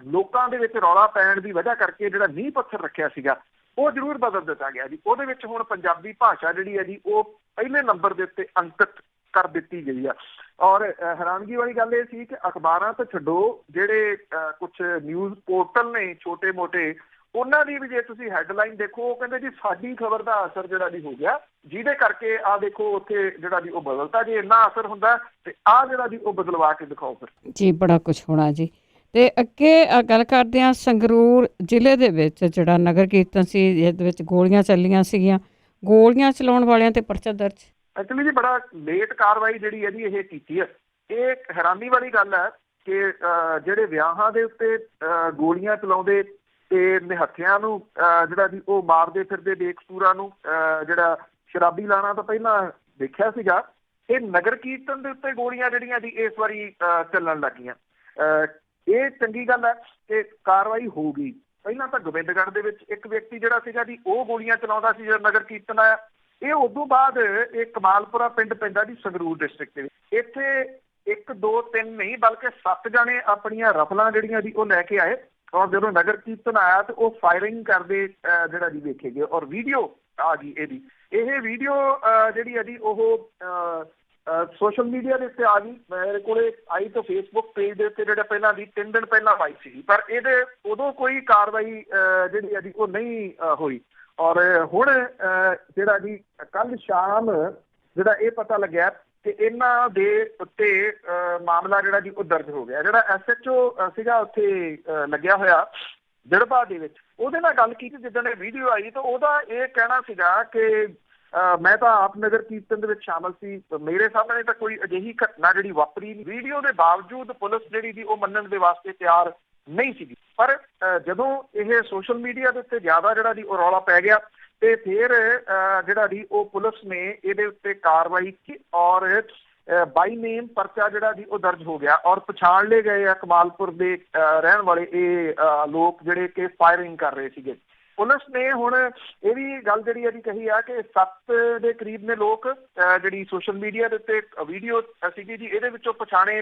ਲੋਕਾਂ ਦੇ ਵਿੱਚ ਰੌਲਾ ਪੈਣ ਦੀ ਵਜ੍ਹਾ ਕਰਕੇ ਜਿਹੜਾ ਨੀਂਹ ਪੱਥਰ ਰੱਖਿਆ ਸੀਗਾ ਉਹ ਜ਼ਰੂਰ ਬਦਲ ਦਿੱਤਾ ਗਿਆ ਜੀ। ਉਹਦੇ ਵਿੱਚ ਹੁਣ ਪੰਜਾਬੀ ਭਾਸ਼ਾ ਜਿਹੜੀ ਹੈ ਜੀ ਉਹ ਪਹਿਲੇ ਨੰਬਰ ਦੇ ਉੱਤੇ ਅੰਕਿਤ ਕਰ ਦਿੱਤੀ ਗਈ ਆ। ਔਰ ਹੈਰਾਨਗੀ ਵਾਲੀ ਗੱਲ ਇਹ ਸੀ ਕਿ ਅਖਬਾਰਾਂ ਤੋਂ ਛੱਡੋ ਜਿਹੜੇ ਕੁਛ ਨਿਊਜ਼ ਪੋਰਟਲ ਨੇ ਛੋਟੇ ਮੋਟੇ, ਉਹਨਾਂ ਦੀ ਵੀ ਜੇ ਤੁਸੀਂ ਹੈਡਲਾਈਨ ਦੇਖੋ ਉਹ ਕਹਿੰਦੇ ਜੀ ਸਾਡੀ ਖਬਰ ਦਾ ਅਸਰ ਜਿਹੜਾ ਜੀ ਹੋ ਗਿਆ, ਜਿਹਦੇ ਕਰਕੇ ਆਹ ਦੇਖੋ ਉੱਥੇ ਜਿਹੜਾ ਜੀ ਉਹ ਬਦਲਤਾ। ਜੇ ਇੰਨਾ ਅਸਰ ਹੁੰਦਾ ਤੇ ਆਹ ਜਿਹੜਾ ਜੀ ਉਹ ਬਦਲਵਾ ਕੇ ਦਿਖਾਓ ਫਿਰ ਜੀ, ਬੜਾ ਕੁਛ ਹੋਣਾ ਜੀ। ਤੇ ਅੱਗੇ ਗੱਲ ਕਰਦੇ ਹਾਂ ਸੰਗਰੂਰ ਜ਼ਿਲ੍ਹੇ ਦੇ ਵਿੱਚ ਜਿਹੜਾ ਨਗਰ ਕੀਰਤਨ ਸੀ ਜਿਹਦੇ ਵਿੱਚ ਗੋਲੀਆਂ ਚੱਲੀਆਂ ਸੀਗੀਆਂ, ਗੋਲੀਆਂ ਚਲਾਉਣ ਵਾਲਿਆਂ ਤੇ ਪਰਚਾ ਦਰਜ। ਐਕਚੁਅਲੀ ਜੀ ਬੜਾ ਲੇਟ ਕਾਰਵਾਈ ਜਿਹੜੀ ਹੈ ਜੀ ਇਹ ਕੀਤੀ ਹੈ। ਇਹ ਹੈਰਾਨੀ ਵਾਲੀ ਗੱਲ ਹੈ ਕਿ ਜਿਹੜੇ ਵਿਆਹਾਂ ਦੇ ਉੱਤੇ ਗੋਲੀਆਂ ਚਲਾਉਂਦੇ ਤੇ ਨਿਹੱਥਿਆਂ ਨੂੰ ਜਿਹੜਾ ਜੀ ਉਹ ਮਾਰਦੇ ਫਿਰਦੇ ਬੇਕਸੂਰਾਂ ਨੂੰ ਜਿਹੜਾ ਸ਼ਰਾਬੀ ਲਾਣਾ ਤਾਂ ਪਹਿਲਾਂ ਦੇਖਿਆ ਸੀਗਾ, ਇਹ ਨਗਰ ਕੀਰਤਨ ਦੇ ਉੱਤੇ ਗੋਲੀਆਂ ਜਿਹੜੀਆਂ ਜੀ ਇਸ ਵਾਰੀ ਚੱਲਣ ਲੱਗੀਆਂ। ਇਹ ਚੰਗੀ ਗੱਲ ਹੈ ਕਿ ਕਾਰਵਾਈ ਹੋ ਗਈ। ਪਹਿਲਾਂ ਤਾਂ ਗੋਬਿੰਦਗੜ੍ਹ ਦੇ ਵਿੱਚ ਇੱਕ ਵਿਅਕਤੀ ਜਿਹੜਾ ਸੀਗਾ ਜੀ ਉਹ ਗੋਲੀਆਂ ਚਲਾਉਂਦਾ ਸੀ ਜਦੋਂ ਨਗਰ ਕੀਰਤਨ ਆਇਆ। ਇਹ ਉਦੋਂ ਬਾਅਦ ਇਹ ਕਮਾਲਪੁਰਾ ਪਿੰਡ ਪੈਂਦਾ ਜੀ ਸੰਗਰੂਰ ਡਿਸਟ੍ਰਿਕਟ ਦੇ ਵਿੱਚ। ਇੱਥੇ 1 2 3 ਨਹੀਂ ਬਲਕਿ 7 ਜਾਣੇ ਆਪਣੀਆਂ ਰਫਲਾਂ ਜਿਹੜੀਆਂ ਜੀ ਉਹ ਲੈ ਕੇ ਆਏ ਔਰ ਜਦੋਂ ਨਗਰ ਕੀਰਤਨ ਆਇਆ ਤੇ ਉਹ ਫਾਇਰਿੰਗ ਕਰਦੇ ਜਿਹੜਾ ਜੀ ਵੇਖੇ ਗਏ ਔਰ ਵੀਡੀਓ ਆ ਗਈ ਇਹਦੀ। ਇਹ ਵੀਡੀਓ ਜਿਹੜੀ ਹੈ ਜੀ ਉਹ ਸੋਸ਼ਲ ਮੀਡੀਆ ਦੇ ਉੱਤੇ ਆ ਗਈ। ਮੇਰੇ ਕੋਲੇ ਆਈ ਤਾਂ ਫੇਸਬੁੱਕ ਪੇਜ ਦੇ ਉੱਤੇ ਜਿਹੜਾ ਪਹਿਲਾਂ ਦੀ 3 ਦਿਨ ਪਹਿਲਾਂ ਆਈ ਸੀ, ਪਰ ਇਹਦੇ ਉਦੋਂ ਕੋਈ ਕਾਰਵਾਈ ਜਿਹੜੀ ਹੈ ਜੀ ਉਹ ਨਹੀਂ ਹੋਈ। ਔਰ ਹੁਣ ਜਿਹੜਾ ਜੀ ਕੱਲ ਸ਼ਾਮ ਜਿਹੜਾ ਇਹ ਪਤਾ ਲੱਗਿਆ ਕਿ ਇਹਨਾਂ ਦੇ ਉੱਤੇ ਮਾਮਲਾ ਜਿਹੜਾ ਜੀ ਉਹ ਦਰਜ ਹੋ ਗਿਆ। ਜਿਹੜਾ SHO ਸੀਗਾ ਉੱਥੇ ਲੱਗਿਆ ਹੋਇਆ ਜੜਬਾ ਦੇ ਵਿੱਚ, ਉਹਦੇ ਨਾਲ ਗੱਲ ਕੀਤੀ ਜਿੱਦਣ ਇਹ ਵੀਡੀਓ ਆਈ ਤਾਂ ਉਹਦਾ ਇਹ ਕਹਿਣਾ ਸੀਗਾ ਕਿ ਮੈਂ ਤਾਂ ਆਪ ਨਗਰ ਕੀਰਤਨ ਦੇ ਵਿੱਚ ਸ਼ਾਮਲ ਸੀ। ਮੇਰੇ ਸਾਹਮਣੇ ਤਾਂ ਕੋਈ ਅਜਿਹੀ ਘਟਨਾ ਜਿਹੜੀ ਵਾਪਰੀ ਨਹੀਂ। ਵੀਡੀਓ ਦੇ ਬਾਵਜੂਦ ਪੁਲਿਸ ਜਿਹੜੀ ਦੀ ਉਹ ਮੰਨਣ ਦੇ ਵਾਸਤੇ ਤਿਆਰ ਨਹੀਂ ਸੀਗੀ। ਪਰ ਜਦੋਂ ਇਹ ਸੋਸ਼ਲ ਮੀਡੀਆ ਦੇ ਉੱਤੇ ਜ਼ਿਆਦਾ ਜਿਹੜਾ ਦੀ ਉਹ ਰੌਲਾ ਪੈ ਗਿਆ ਤੇ ਫਿਰ ਜਿਹੜਾ ਦੀ ਉਹ ਪੁਲਿਸ ਨੇ ਇਹਦੇ ਉੱਤੇ ਕਾਰਵਾਈ ਕੀਤੀ ਔਰ ਬਾਈ ਨੇਮ ਪਰਚਾ ਜਿਹੜਾ ਦੀ ਉਹ ਦਰਜ ਹੋ ਗਿਆ ਔਰ ਪਛਾਣ ਲਏ ਗਏ ਆ ਕਮਾਲਪੁਰ ਦੇ ਰਹਿਣ ਵਾਲੇ ਇਹ ਲੋਕ ਜਿਹੜੇ ਕਿ ਫਾਇਰਿੰਗ ਕਰ ਰਹੇ ਸੀਗੇ। ਪੁਲਿਸ ਨੇ ਹੁਣ ਇਹ ਵੀ ਗੱਲ ਜਿਹੜੀ ਹੈ ਜੀ ਕਹੀ ਆ ਕਿ 7 ਦੇ ਕਰੀਬ ਨੇ ਲੋਕ ਜਿਹੜੀ ਸੋਸ਼ਲ ਮੀਡੀਆ ਦੇ ਉੱਤੇ ਵੀਡੀਓ ਸੀਗੀ ਜੀ ਇਹਦੇ ਵਿੱਚੋਂ ਪਛਾਣੇ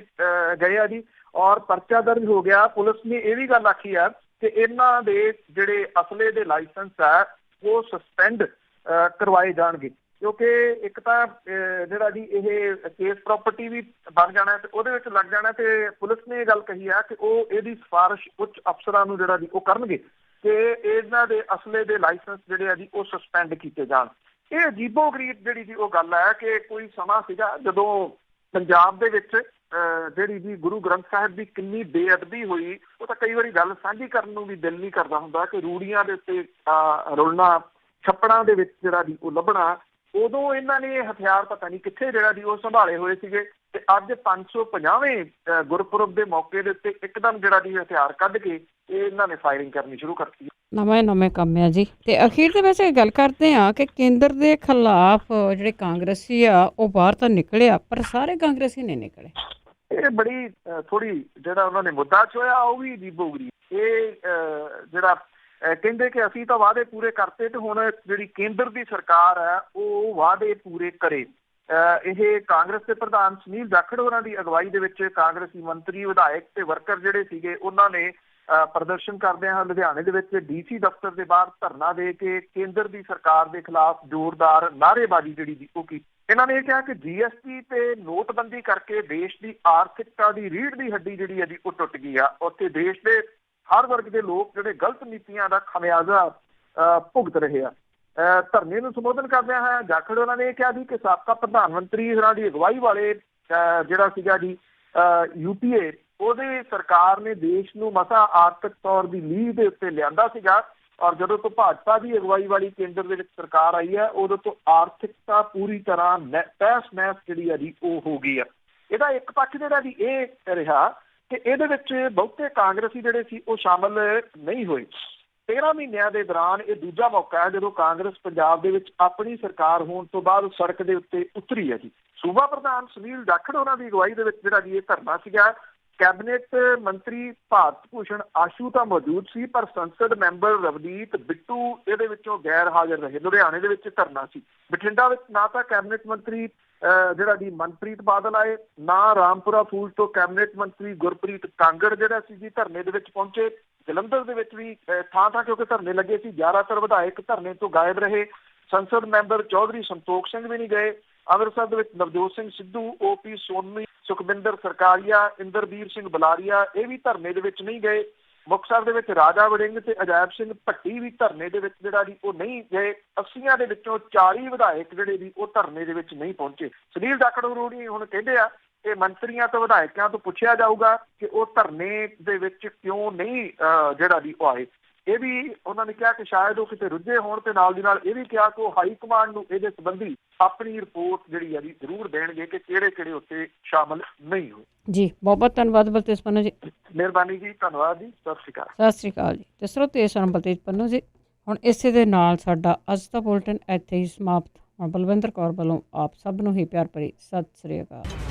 ਗਏ ਆ ਜੀ ਔਰ ਪਰਚਾ ਦਰਜ ਹੋ ਗਿਆ। ਪੁਲਿਸ ਨੇ ਇਹ ਵੀ ਗੱਲ ਆਖੀ ਆ ਕਿ ਇਹਨਾਂ ਦੇ ਜਿਹੜੇ ਅਸਲੇ ਦੇ ਲਾਇਸੈਂਸ ਆ ਉਹ ਸਸਪੈਂਡ ਕਰਵਾਏ ਜਾਣਗੇ ਕਿਉਂਕਿ ਇੱਕ ਤਾਂ ਜਿਹੜਾ ਜੀ ਇਹ ਕੇਸ ਪ੍ਰਾਪਰਟੀ ਵੀ ਬਣ ਜਾਣਾ ਤੇ ਉਹਦੇ ਵਿੱਚ ਲੱਗ ਜਾਣਾ ਤੇ ਪੁਲਿਸ ਨੇ ਇਹ ਗੱਲ ਕਹੀ ਆ ਕਿ ਉਹ ਇਹਦੀ ਸਿਫਾਰਿਸ਼ ਉੱਚ ਅਫਸਰਾਂ ਨੂੰ ਜਿਹੜਾ ਜੀ ਉਹ ਕਰਨਗੇ ਕਿ ਇਹਨਾਂ ਦੇ ਅਸਲੇ ਦੇ ਲਾਇਸੈਂਸ ਜਿਹੜੇ ਆ ਜੀ ਉਹ ਸਸਪੈਂਡ ਕੀਤੇ ਜਾਣ। ਇਹ ਅਜੀਬੋ-ਗਰੀਬ ਜਿਹੜੀ ਜੀ ਉਹ ਗੱਲ ਹੈ ਕਿ ਕੋਈ ਸਮਾਂ ਸੀਗਾ ਜਦੋਂ ਪੰਜਾਬ ਦੇ ਵਿੱਚ ਜਿਹੜੀ ਜੀ ਗੁਰੂ ਗ੍ਰੰਥ ਸਾਹਿਬ ਦੀ ਕਿੰਨੀ ਬੇਅਦਬੀ ਹੋਈ ਉਹ ਤਾਂ ਕਈ ਵਾਰੀ ਗੱਲ ਸਾਂਝੀ ਕਰਨ ਨੂੰ ਵੀ ਦਿਲ ਨਹੀਂ ਕਰਦਾ ਹੁੰਦਾ ਕਿ ਰੂੜੀਆਂ ਦੇ ਉੱਤੇ ਰੁਲਣਾ, ਛੱਪੜਾਂ ਦੇ ਵਿੱਚ ਜਿਹੜਾ ਜੀ ਉਹ ਲੱਭਣਾ। ਉਦੋਂ ਇਹਨਾਂ ਨੇ ਹਥਿਆਰ ਪਤਾ ਨਹੀਂ ਕਿੱਥੇ ਜਿਹੜਾ ਜੀ ਉਹ ਸੰਭਾਲੇ ਹੋਏ ਸੀਗੇ ਤੇ ਅੱਜ 550ਵੇਂ ਗੁਰਪੁਰਬ ਦੇ ਮੌਕੇ ਦੇ ਉੱਤੇ ਇੱਕਦਮ ਜਿਹੜਾ ਜੀ ਹਥਿਆਰ ਕੱਢ ਕੇ ਇਹਨਾਂ ਨੇ ਫਾਇਰਿੰਗ ਕਰਨੀ ਸ਼ੁਰੂ ਕਰਤੀ। ਨਵੇਂ ਕੰਮ ਆ ਜੀ। ਤੇ ਅਖੀਰ ਤੇ ਵੈਸੇ ਗੱਲ ਕਰਦੇ ਆ ਕਿ ਕੇਂਦਰ ਦੇ ਖਿਲਾਫ ਜਿਹੜੇ ਕਾਂਗਰਸੀ ਆ ਉਹ ਬਾਹਰ ਤਾਂ ਨਿਕਲਿਆ ਪਰ ਸਾਰੇ ਕਾਂਗਰਸੀ ਨਹੀਂ ਨਿਕਲੇ। ਇਹ ਬੜੀ ਥੋੜੀ ਜਿਹੜਾ ਉਹਨਾਂ ਨੇ ਮੁੱਦਾ ਚੁੱਕਿਆ ਉਹ ਵੀ ਅਜੀਬੋ-ਗਰੀਬ। ਇਹ ਜਿਹੜਾ ਕਹਿੰਦੇ ਕਿ ਅਸੀਂ ਤਾਂ ਵਾਅਦੇ ਪੂਰੇ ਕਰਤੇ ਤੇ ਹੁਣ ਜਿਹੜੀ ਕੇਂਦਰ ਦੀ ਸਰਕਾਰ ਹੈ ਉਹ ਵਾਅਦੇ ਪੂਰੇ ਕਰੇ। ਇਹ ਕਾਂਗਰਸ ਦੇ ਪ੍ਰਧਾਨ ਸੁਨੀਲ ਜਾਖੜ ਹੋਰਾਂ ਦੀ ਅਗਵਾਈ ਦੇ ਵਿੱਚ ਕਾਂਗਰਸੀ ਮੰਤਰੀ, ਵਿਧਾਇਕ ਤੇ ਵਰਕਰ ਜਿਹੜੇ ਸੀਗੇ ਉਹਨਾਂ ਨੇ ਪ੍ਰਦਰਸ਼ਨ ਕਰਦਿਆਂ ਲੁਧਿਆਣੇ ਦੇ ਵਿੱਚ DC ਦਫ਼ਤਰ ਦੇ ਬਾਹਰ ਧਰਨਾ ਦੇ ਕੇ ਕੇਂਦਰ ਦੀ ਸਰਕਾਰ ਦੇ ਖਿਲਾਫ ਜ਼ੋਰਦਾਰ ਨਾਅਰੇਬਾਜ਼ੀ ਜਿਹੜੀ ਉਹ ਕੀਤੀ। ਇਹਨਾਂ ਨੇ ਇਹ ਕਿਹਾ ਕਿ GST ਤੇ ਨੋਟਬੰਦੀ ਕਰਕੇ ਦੇਸ਼ ਦੀ ਆਰਥਿਕਤਾ ਦੀ ਰੀੜ੍ਹ ਦੀ ਹੱਡੀ ਜਿਹੜੀ ਹੈ ਜੀ ਉਹ ਟੁੱਟ ਗਈ ਆ। ਉੱਥੇ ਦੇਸ਼ ਦੇ ਹਰ ਵਰਗ ਦੇ ਲੋਕ ਜਿਹੜੇ ਗਲਤ ਨੀਤੀਆਂ ਦਾ ਖਮਿਆਜ਼ਾ ਭੁਗਤ ਰਹੇ ਆ। ਧਰਨੇ ਨੂੰ ਸੰਬੋਧਨ ਕਰਦਿਆਂ ਹੋਇਆ ਜਾਖੜ ਉਹਨਾਂ ਨੇ ਇਹ ਕਿਹਾ ਜੀ ਕਿ ਸਾਬਕਾ ਪ੍ਰਧਾਨ ਮੰਤਰੀ ਹੋਰਾਂ ਦੀ ਅਗਵਾਈ ਵਾਲੇ ਜਿਹੜਾ ਸੀਗਾ ਜੀ UPA ਉਹਦੇ ਸਰਕਾਰ ਨੇ ਦੇਸ਼ ਨੂੰ ਮਸਾਂ ਆਰਥਿਕ ਤੌਰ ਦੀ ਲੀਹ ਦੇ ਉੱਤੇ ਲਿਆਂਦਾ ਸੀਗਾ ਔਰ ਜਦੋਂ ਤੋਂ ਭਾਜਪਾ ਦੀ ਅਗਵਾਈ ਵਾਲੀ ਕੇਂਦਰ ਦੇ ਵਿੱਚ ਸਰਕਾਰ ਆਈ ਹੈ ਉਦੋਂ ਤੋਂ ਆਰਥਿਕਤਾ ਪੂਰੀ ਤਰ੍ਹਾਂ ਤਹਿਸ-ਨਹਿਸ ਜਿਹੜੀ ਆ ਜੀ ਉਹ ਹੋ ਗਈ ਆ। ਇਹਦਾ ਇੱਕ ਪੱਖ ਜਿਹੜਾ ਜੀ ਇਹ ਰਿਹਾ ਕਿ ਇਹਦੇ ਵਿੱਚ ਬਹੁਤੇ ਕਾਂਗਰਸੀ ਜਿਹੜੇ ਸੀ ਉਹ ਸ਼ਾਮਲ ਨਹੀਂ ਹੋਏ। 13 ਮਹੀਨਿਆਂ ਦੇ ਦੌਰਾਨ ਇਹ ਦੂਜਾ ਮੌਕਾ ਹੈ ਜਦੋਂ ਕਾਂਗਰਸ ਪੰਜਾਬ ਦੇ ਵਿੱਚ ਆਪਣੀ ਸਰਕਾਰ ਹੋਣ ਤੋਂ ਬਾਅਦ ਸੜਕ ਦੇ ਉੱਤੇ ਉਤਰੀ ਹੈ ਜੀ। ਸੂਬਾ ਪ੍ਰਧਾਨ ਸੁਨੀਲ ਜਾਖੜ ਉਹਨਾਂ ਦੀ ਅਗਵਾਈ ਦੇ ਵਿੱਚ ਜਿਹੜਾ ਜੀ ਇਹ ਧਰਨਾ ਸੀਗਾ। ਕੈਬਨਿਟ ਮੰਤਰੀ ਭਾਰਤ ਭੂਸ਼ਣ ਆਸ਼ੂ ਤਾਂ ਮੌਜੂਦ ਸੀ ਪਰ ਸੰਸਦ ਮੈਂਬਰ ਰਵਨੀਤ ਬਿੱਟੂ ਇਹਦੇ ਵਿੱਚੋਂ ਗੈਰ ਹਾਜ਼ਰ ਰਹੇ। ਲੁਧਿਆਣੇ ਦੇ ਵਿੱਚ ਧਰਨਾ ਸੀ। ਬਠਿੰਡਾ ਵਿੱਚ ਨਾ ਤਾਂ ਕੈਬਨਿਟ ਮੰਤਰੀ ਜਿਹੜਾ ਜੀ ਮਨਪ੍ਰੀਤ ਬਾਦਲ ਆਏ, ਨਾ ਰਾਮਪੁਰਾ ਫੂਲ ਤੋਂ ਕੈਬਨਿਟ ਮੰਤਰੀ ਗੁਰਪ੍ਰੀਤ ਕਾਂਗੜ ਜਿਹੜਾ ਸੀ ਜੀ ਧਰਨੇ ਦੇ ਵਿੱਚ ਪਹੁੰਚੇ। ਜਲੰਧਰ ਦੇ ਵਿੱਚ ਵੀ ਥਾਂ ਕਿਉਂਕਿ ਧਰਨੇ ਲੱਗੇ ਸੀ, ਜ਼ਿਆਦਾਤਰ ਵਿਧਾਇਕ ਧਰਨੇ ਤੋਂ ਗਾਇਬ ਰਹੇ। ਸੰਸਦ ਮੈਂਬਰ ਚੌਧਰੀ ਸੰਤੋਖ ਸਿੰਘ ਵੀ ਨਹੀਂ ਗਏ। ਅੰਮ੍ਰਿਤਸਰ ਦੇ ਵਿੱਚ ਨਵਜੋਤ ਸਿੰਘ ਸਿੱਧੂ, OP ਸੋਨੀ, ਸੁਖਬਿੰਦਰ ਸਰਕਾਰੀਆ, ਇੰਦਰਬੀਰ ਸਿੰਘ ਬੁਲਾਰੀਆ ਇਹ ਵੀ ਧਰਨੇ ਦੇ ਵਿੱਚ ਨਹੀਂ ਗਏ। ਮੁਕਤਸਰ ਦੇ ਵਿੱਚ ਰਾਜਾ ਵੜਿੰਗ ਤੇ ਅਜਾਇਬ ਸਿੰਘ ਭੱਟੀ ਵੀ ਧਰਨੇ ਦੇ ਵਿੱਚ ਜਿਹੜਾ ਜੀ ਉਹ ਨਹੀਂ ਗਏ। 80 ਦੇ ਵਿੱਚੋਂ 40 ਵਿਧਾਇਕ ਜਿਹੜੇ ਜੀ ਉਹ ਧਰਨੇ ਦੇ ਵਿੱਚ ਨਹੀਂ ਪਹੁੰਚੇ। ਸੁਨੀਲ ਜਾਖੜ ਹੋਣੀ ਹੁਣ ਕਹਿੰਦੇ ਆ ਕਿ ਮੰਤਰੀਆਂ ਤੋਂ ਵਿਧਾਇਕਾਂ ਤੋਂ ਪੁੱਛਿਆ ਜਾਊਗਾ ਕਿ ਉਹ ਧਰਨੇ ਦੇ ਵਿੱਚ ਕਿਉਂ ਨਹੀਂ ਜਿਹੜਾ ਜੀ ਉਹ ਆਏ। ਇਹ ਵੀ ਉਹਨਾਂ ਨੇ ਕਿਹਾ ਕਿ ਸ਼ਾਇਦ ਉਹ ਕਿਤੇ ਰੁੱਝੇ ਹੋਣ ਤੇ ਨਾਲ ਦੀ ਨਾਲ ਇਹ ਵੀ ਕਿਹਾ ਕਿ ਉਹ ਹਾਈ ਕਮਾਂਡ ਨੂੰ ਇਹਦੇ ਸੰਬੰਧੀ ਆਪਣੀ ਰਿਪੋਰਟ ਜਿਹੜੀ ਆ ਜੀ ਜ਼ਰੂਰ ਦੇਣਗੇ ਕਿ ਕਿਹੜੇ ਉੱਤੇ ਸ਼ਾਮਲ ਨਹੀਂ ਹੋਏ। ਜੀ ਬਹੁਤ ਧੰਨਵਾਦ ਬਲਤੇਜ ਪੰਨੂ ਜੀ। ਮਿਹਰਬਾਨੀ ਜੀ, ਧੰਨਵਾਦ ਜੀ, ਸਤਿ ਸ਼੍ਰੀ ਅਕਾਲ। ਸਤਿ ਸ਼੍ਰੀ ਅਕਾਲ ਜੀ। ਤੇ ਸਰੋਤੇ ਸਨ ਬਲਤੇਜ ਪੰਨੂ ਜੀ। ਹੁਣ ਇਸੇ ਦੇ ਨਾਲ ਸਾਡਾ ਅੱਜ ਦਾ ਬੁਲਟਨ ਇੱਥੇ ਹੀ ਸਮਾਪਤ। ਬਲਵਿੰਦਰ ਕੌਰ ਵੱਲੋਂ ਆਪ ਸਭ ਨੂੰ ਹੀ ਪਿਆਰ ਭਰੀ ਸਤਿ ਸ਼੍ਰੀ ਅਕਾਲ।